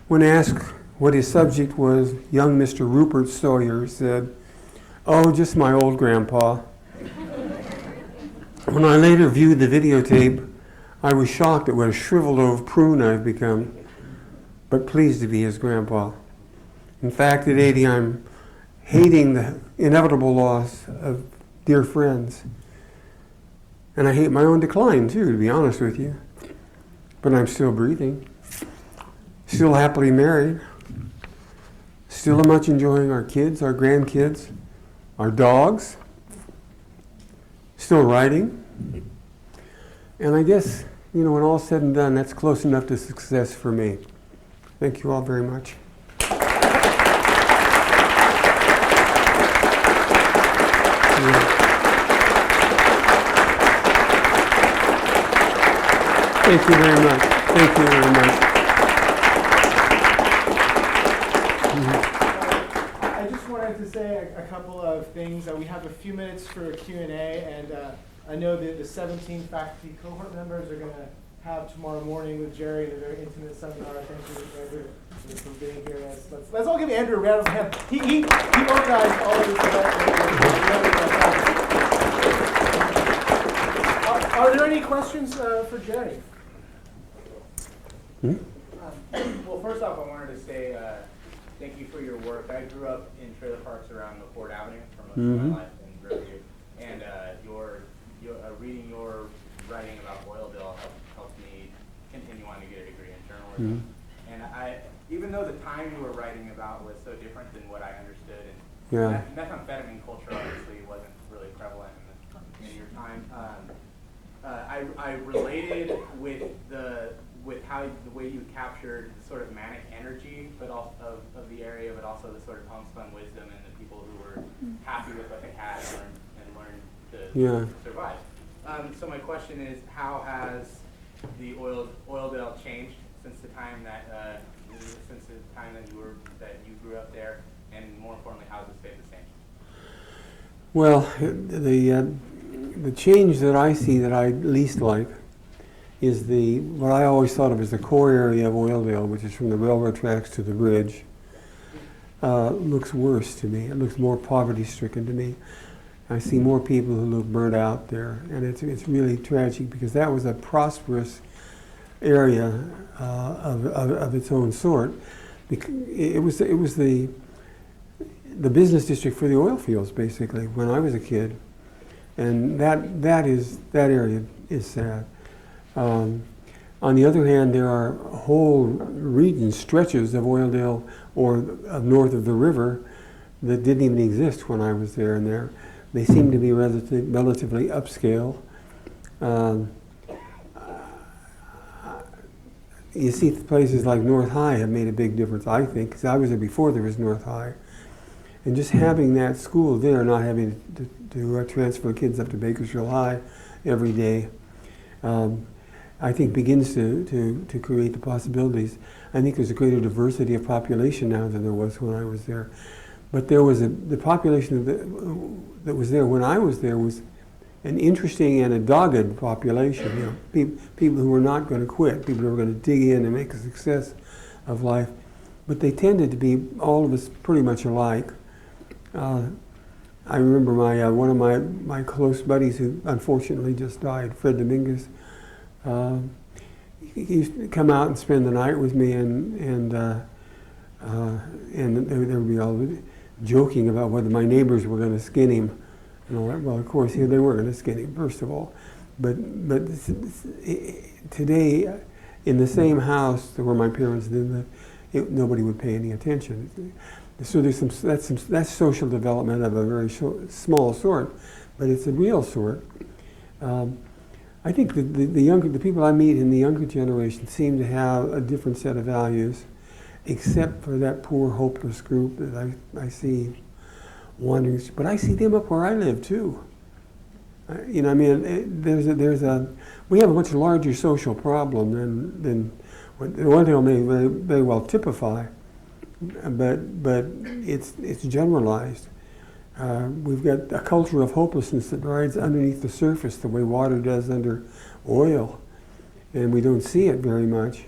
When asked what his subject was, young Mr. Rupert Sawyer said, oh, just my old grandpa. When I later viewed the videotape, I was shocked at what a shriveled old prune I've become, but pleased to be his grandpa. In fact, at 80, I'm hating the inevitable loss of dear friends. And I hate my own decline, too, to be honest with you. But I'm still breathing, still happily married, still much enjoying our kids, our grandkids, our dogs, still writing. And I guess, you know, when all's said and done, that's close enough to success for me. Thank you all very much. Thank you very much. Thank you very much. I just wanted to say a couple of things. We have a few minutes for a Q&A, and I know that the 17 faculty cohort members are going to have tomorrow morning with Jerry in a very intimate seminar. Thank you, Andrew, for being here. Let's all give Andrew a round of applause. He organized all of this event. Are there any questions for Jerry? Well, first off, I wanted to say thank you for your work. I grew up in trailer parks around the Ford Avenue for most of my life in Riverview, and reading your writing about Oildale helped me continue on to get a degree in journalism. And even though the time you were writing about was so different than what I understood, and methamphetamine culture obviously wasn't really prevalent in your time, I related with how the way you captured the sort of manic energy, but also of the area, but also the sort of homespun wisdom and the people who were happy with what they had and learned to survive. So my question is, how has the Oildale changed since the time that you grew up there, and more importantly, how has it stayed the same? Well, the change that I see that I least like is what I always thought of as the core area of Oildale, which is from the railroad tracks to the bridge. Looks worse to me. It looks more poverty-stricken to me. I see more people who look burnt out there, and it's really tragic because that was a prosperous area of its own sort. It was the business district for the oil fields, basically, when I was a kid, and that area is sad. On the other hand, there are whole regions, stretches of Oildale or north of the river that didn't even exist when I was there, and they seem to be relatively upscale. You see places like North High have made a big difference, I think, because I was there before there was North High. And just having that school there, not having to transfer kids up to Bakersfield High every day, I think begins to create the possibilities. I think there's a greater diversity of population now than there was when I was there. But there was the population that was there when I was there was an interesting and a dogged population. You know, people who were not going to quit, people who were going to dig in and make a success of life. But they tended to be all of us pretty much alike. I remember one of my close buddies who unfortunately just died, Fred Dominguez. He used to come out and spend the night with me, and there would be all joking about whether my neighbors were going to skin him and all that. Well, of course, they weren't going to skin him, first of all. But today, in the same house where my parents did that, nobody would pay any attention. So that's social development of a very small sort, but it's a real sort. I think the people I meet in the younger generation seem to have a different set of values, except for that poor, hopeless group that I see wandering. But I see them up where I live too. You know, I mean, we have a much larger social problem than what Oildale may very well typify, but it's generalized. We've got a culture of hopelessness that rides underneath the surface the way water does under oil, and we don't see it very much.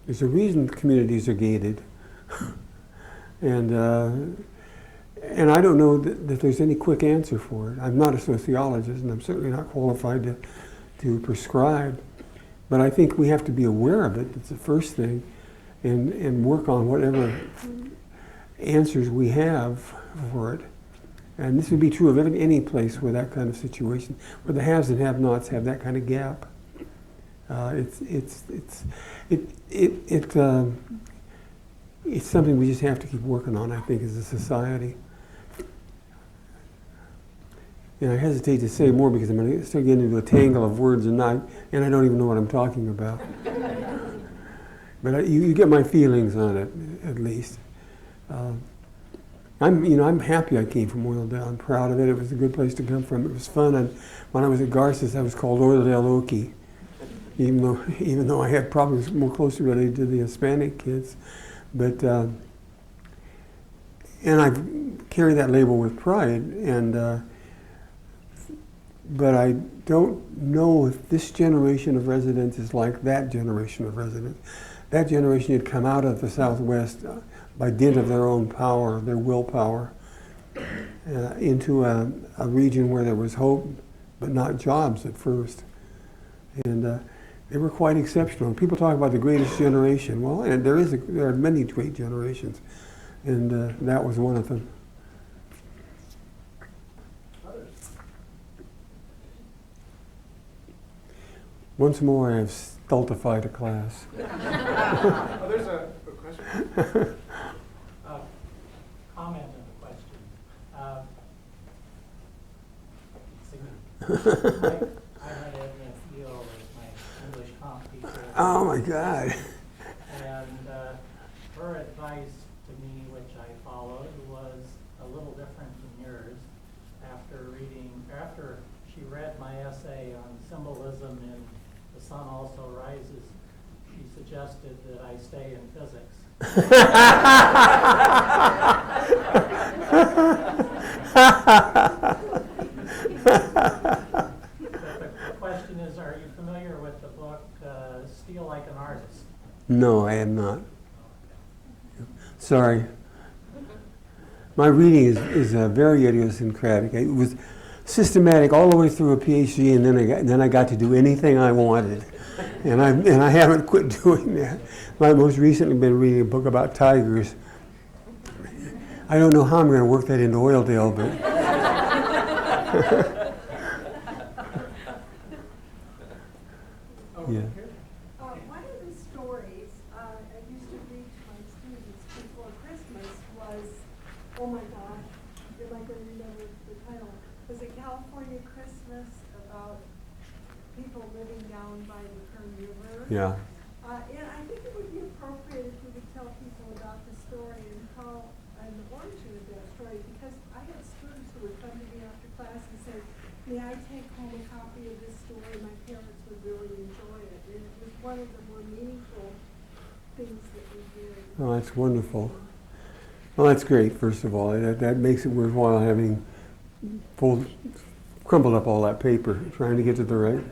There's a reason communities are gated, and I don't know that there's any quick answer for it. I'm not a sociologist, and I'm certainly not qualified to prescribe, but I think we have to be aware of it. That's the first thing, and work on whatever answers we have for it. And this would be true of any place where that kind of situation, where the haves and have-nots have that kind of gap. It's something we just have to keep working on, I think, as a society. And I hesitate to say more because I'm going to start getting into a tangle of words and I don't even know what I'm talking about. But you get my feelings on it, at least. I'm happy I came from Oildale. I'm proud of it. It was a good place to come from. It was fun. And when I was at Garces, I was called Oildale Okie, even though I had problems more closely related to the Hispanic kids. But and I carry that label with pride. And but I don't know if this generation of residents is like that generation of residents. That generation had come out of the Southwest by dint of their own power, their willpower, into a region where there was hope, but not jobs at first. And they were quite exceptional. People talk about the greatest generation. Well, and there are many great generations, and that was one of them. Once more, I have stultified a class. Oh, there's a question. Comment and a question. I had Edna Field as my English comp teacher. Oh my God. And her advice to me, which I followed, was a little different than yours. After she read my essay on symbolism in The Sun Also Rises, she suggested that I stay in physics. The question is, are you familiar with the book Steal Like an Artist? No, I am not. Sorry. My reading is very idiosyncratic. It was systematic all the way through a PhD, and then I got to do anything I wanted, and I haven't quit doing that. I've most recently been reading a book about tigers. I don't know how I'm going to work that into Oildale, but yeah. California Christmas about people living down by the Kern River. Yeah. And I think it would be appropriate if we could tell people about the story and how, and the origin of that story, because I had students who would come to me after class and say, may I take home a copy of this story? My parents would really enjoy it. And it was one of the more meaningful things that we did. Oh, that's wonderful. Well, that's great, first of all. That makes it worthwhile having crumpled up all that paper, trying to get to the right.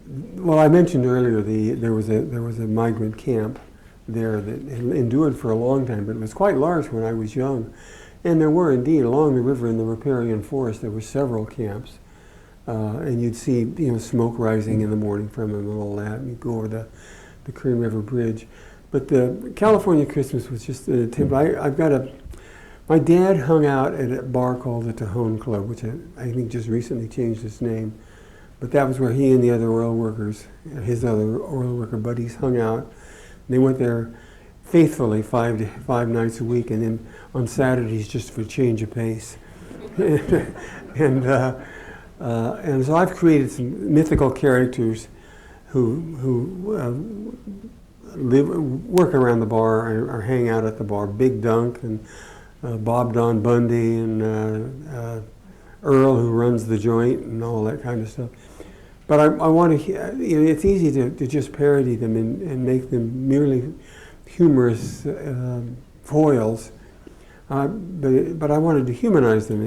Well, I mentioned earlier there was a migrant camp there that endured for a long time, but it was quite large when I was young. And there were indeed, along the river in the riparian forest, there were several camps. And you'd see, smoke rising in the morning from them and all that, and you'd go over the Kern River Bridge. But the California Christmas was just an attempt. My dad hung out at a bar called the Tejon Club, which I think just recently changed its name. But that was where he and the other oil workers, his other oil worker buddies, hung out. And they went there faithfully five nights a week, and then on Saturdays just for change of pace. And so I've created some mythical characters who work around the bar or hang out at the bar. Big Dunk and Bob Don Bundy and Earl, who runs the joint, and all that kind of stuff. But I want to, it's easy to just parody them and make them merely humorous foils. But I wanted to humanize them,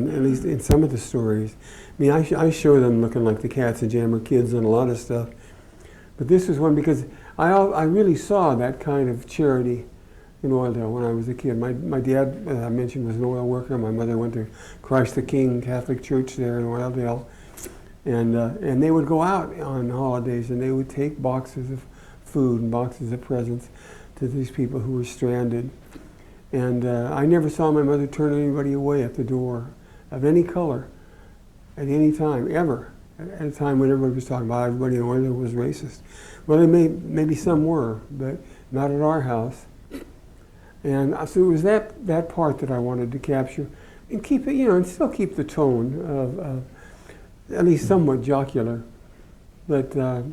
at least in some of the stories. I mean, I show them looking like the Cats and Jammer Kids and a lot of stuff. But this was one because I really saw that kind of charity in Oildale when I was a kid. My dad, as I mentioned, was an oil worker. My mother went to Christ the King Catholic Church there in Oildale. And they would go out on holidays and they would take boxes of food and boxes of presents to these people who were stranded. And I never saw my mother turn anybody away at the door of any color at any time, ever. At a time when everybody was talking about everybody in Oildale was racist. Well, maybe some were, but not at our house. And so it was that part that I wanted to capture and keep it, and still keep the tone of at least somewhat jocular. But I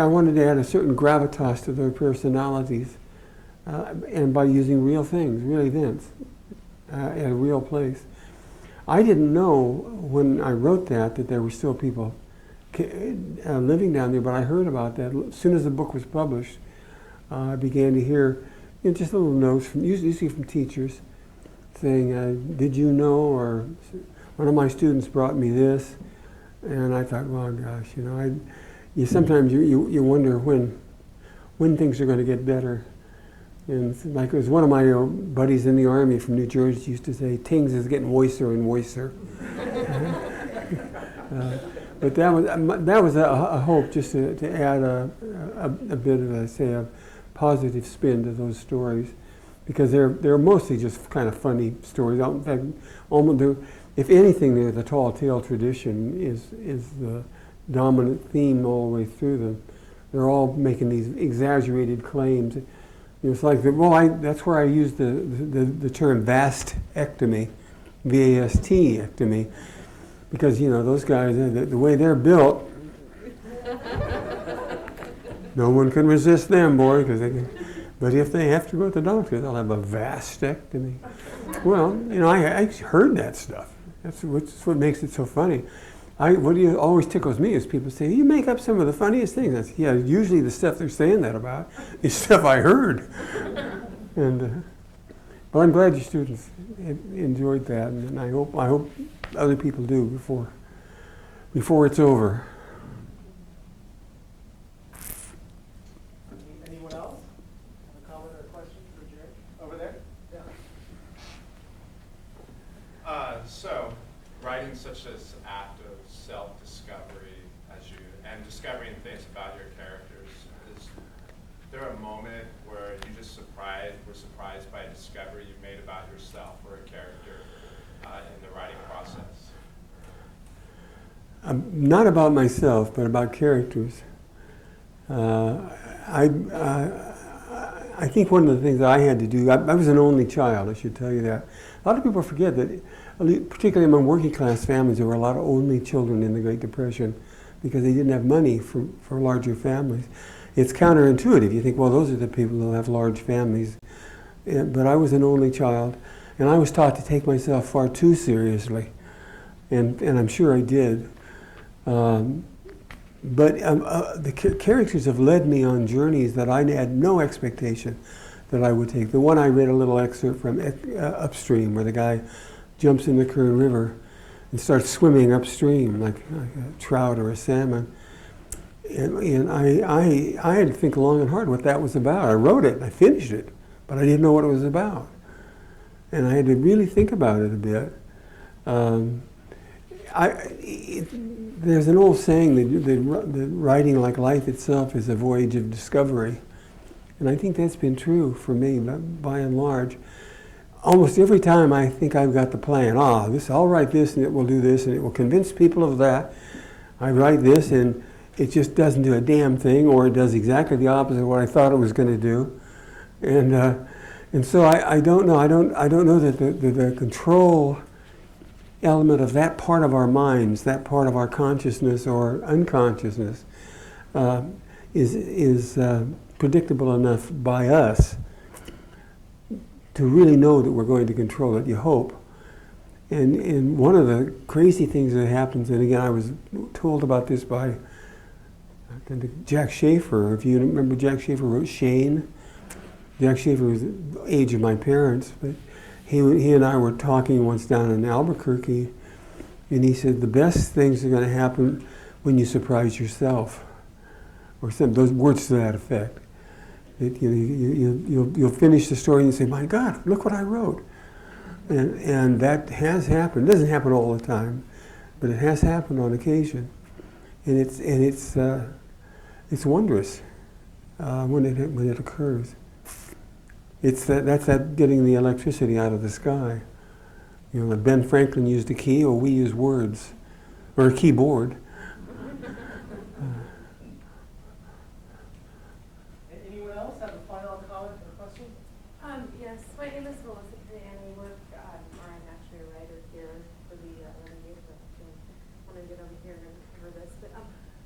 wanted to add a certain gravitas to their personalities, and by using real things, real events, at a real place. I didn't know when I wrote that there were still people living down there, but I heard about that. As soon as the book was published, I began to hear just little notes, usually from teachers, saying, did you know, or one of my students brought me this, and I thought, well, gosh, sometimes you wonder when things are going to get better. And like it was one of my buddies in the Army from New Jersey used to say, "Things is getting moister and moister." But that was a hope, just to add a bit of a positive spin to those stories, because they're mostly just kind of funny stories. In fact, if anything, the tall tale tradition is the dominant theme all the way through them. They're all making these exaggerated claims. It's like that's where I use the term vastectomy, V-A-S-T-ectomy, because those guys, the way they're built, no one can resist them, boy, because they can. But if they have to go to the doctor, they'll have a vastectomy. Well, I heard that stuff. That's what makes it so funny. What always tickles me is people say, you make up some of the funniest things. I say, yeah, usually the stuff they're saying that about is stuff I heard. But I'm glad your students enjoyed that, and I hope other people do before it's over. Anyone else? A comment or a question for Jerry? Over there? Yeah. So, writing such an act of self-discovery and discovering things about your characters, is there a moment where you just were surprised by a discovery you made about yourself or a character in the writing process? Not about myself, but about characters. I think one of the things I had to do, I was an only child, I should tell you that. A lot of people forget that, particularly among working class families, there were a lot of only children in the Great Depression because they didn't have money for larger families. It's counterintuitive. You think, well, those are the people who have large families. But I was an only child, and I was taught to take myself far too seriously, and I'm sure I did. But the characters have led me on journeys that I had no expectation that I would take. The one I read a little excerpt from Upstream, where the guy jumps in the Kern River and starts swimming upstream like a trout or a salmon. And I had to think long and hard what that was about. I wrote it, I finished it, but I didn't know what it was about. And I had to really think about it a bit. There's an old saying that writing, like life itself, is a voyage of discovery. And I think that's been true for me, by and large. Almost every time I think I've got the plan, I'll write this and it will do this and it will convince people of that. I write this and it just doesn't do a damn thing, or it does exactly the opposite of what I thought it was going to do. And so I don't know. I don't know that the control element of that part of our minds, that part of our consciousness or unconsciousness, is predictable enough by us to really know that we're going to control it. You hope. And one of the crazy things that happens, and again, I was told about this by Jack Schaefer. If you remember, Jack Schaefer wrote Shane. Jack Schaefer was the age of my parents, but he and I were talking once down in Albuquerque, and he said the best things are going to happen when you surprise yourself, or those words to that effect. You'll finish the story and you say, "My God, look what I wrote," and that has happened. It doesn't happen all the time, but it has happened on occasion, and it's wondrous when it occurs. That's that getting the electricity out of the sky. You know, Ben Franklin used a key, or we use words, or a keyboard. Anyone else have a final comment or question? Yes, my name is Melissa and I work, I'm actually a writer here for the Lemonade, but I want to get over here and cover this. But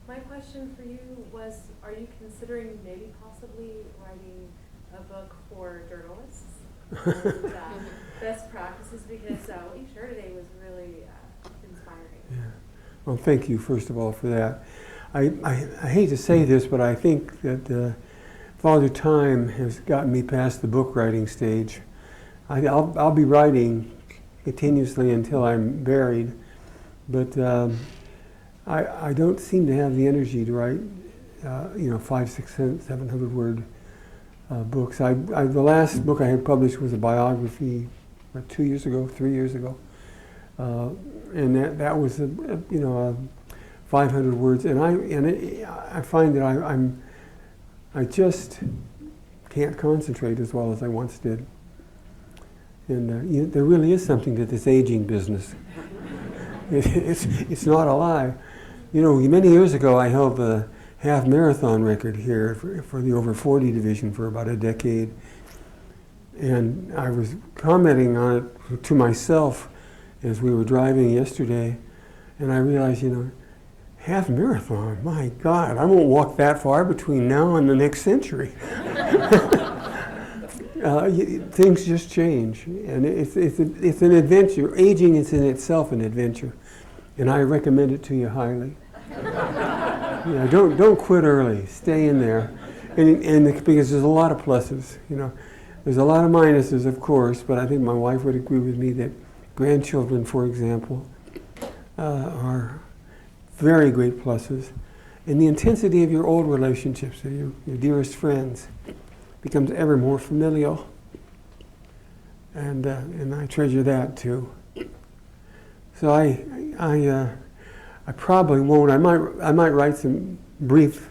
my question for you was, are you considering maybe possibly writing a book for journalists and best practices, because what you shared today was really inspiring. Yeah. Well, thank you, first of all, for that. I hate to say this, but I think that Father Time has gotten me past the book writing stage. I'll be writing continuously until I'm buried, but I don't seem to have the energy to write 500, 600, 700 word books. The last book I had published was a biography 3 years ago, and that was 500 words. And I find that I just can't concentrate as well as I once did. And there really is something to this aging business. It's not a lie. Many years ago I held the half marathon record here for the over 40 division for about a decade, and I was commenting on it to myself as we were driving yesterday, and I realized, half marathon, my God, I won't walk that far between now and the next century. Things just change, and it's an adventure. Aging is in itself an adventure, and I recommend it to you highly. Don't quit early. Stay in there, and because there's a lot of pluses. There's a lot of minuses, of course, but I think my wife would agree with me that grandchildren, for example, are very great pluses, and the intensity of your old relationships, your dearest friends, becomes ever more familial, and I treasure that too. So I probably won't. I might write some brief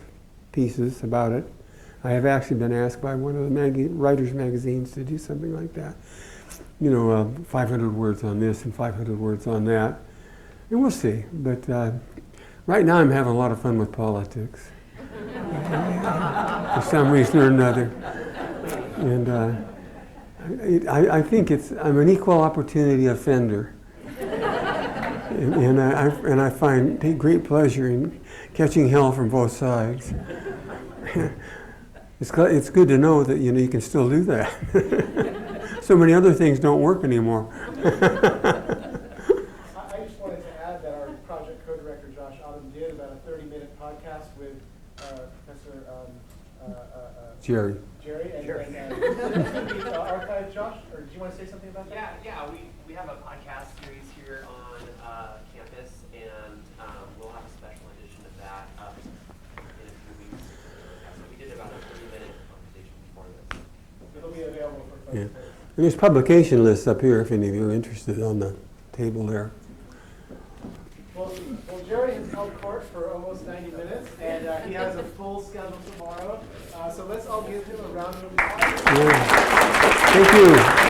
pieces about it. I have actually been asked by one of the writers' magazines to do something like that. 500 words on this and 500 words on that, and we'll see. But right now, I'm having a lot of fun with politics, for some reason or another. And I think I'm an equal opportunity offender. And I find take great pleasure in catching hell from both sides. It's good to know that you can still do that. So many other things don't work anymore. I just wanted to add that our project co-director Josh Autumn did about a 30-minute podcast with Professor Jerry. Jerry, and it's going to be archived, Josh, or do you want to say something about that? Yeah, we have a podcast series here on campus, and we'll have a special edition of that up in a few weeks. So we did about a 30-minute conversation before this. It'll be available for folks. Yeah. And there's publication lists up here if any of you are interested on the table there. Well, Jerry has held court for almost 90 minutes, and he has a full schedule tomorrow. So let's all give him a round of applause. Yeah. Thank you.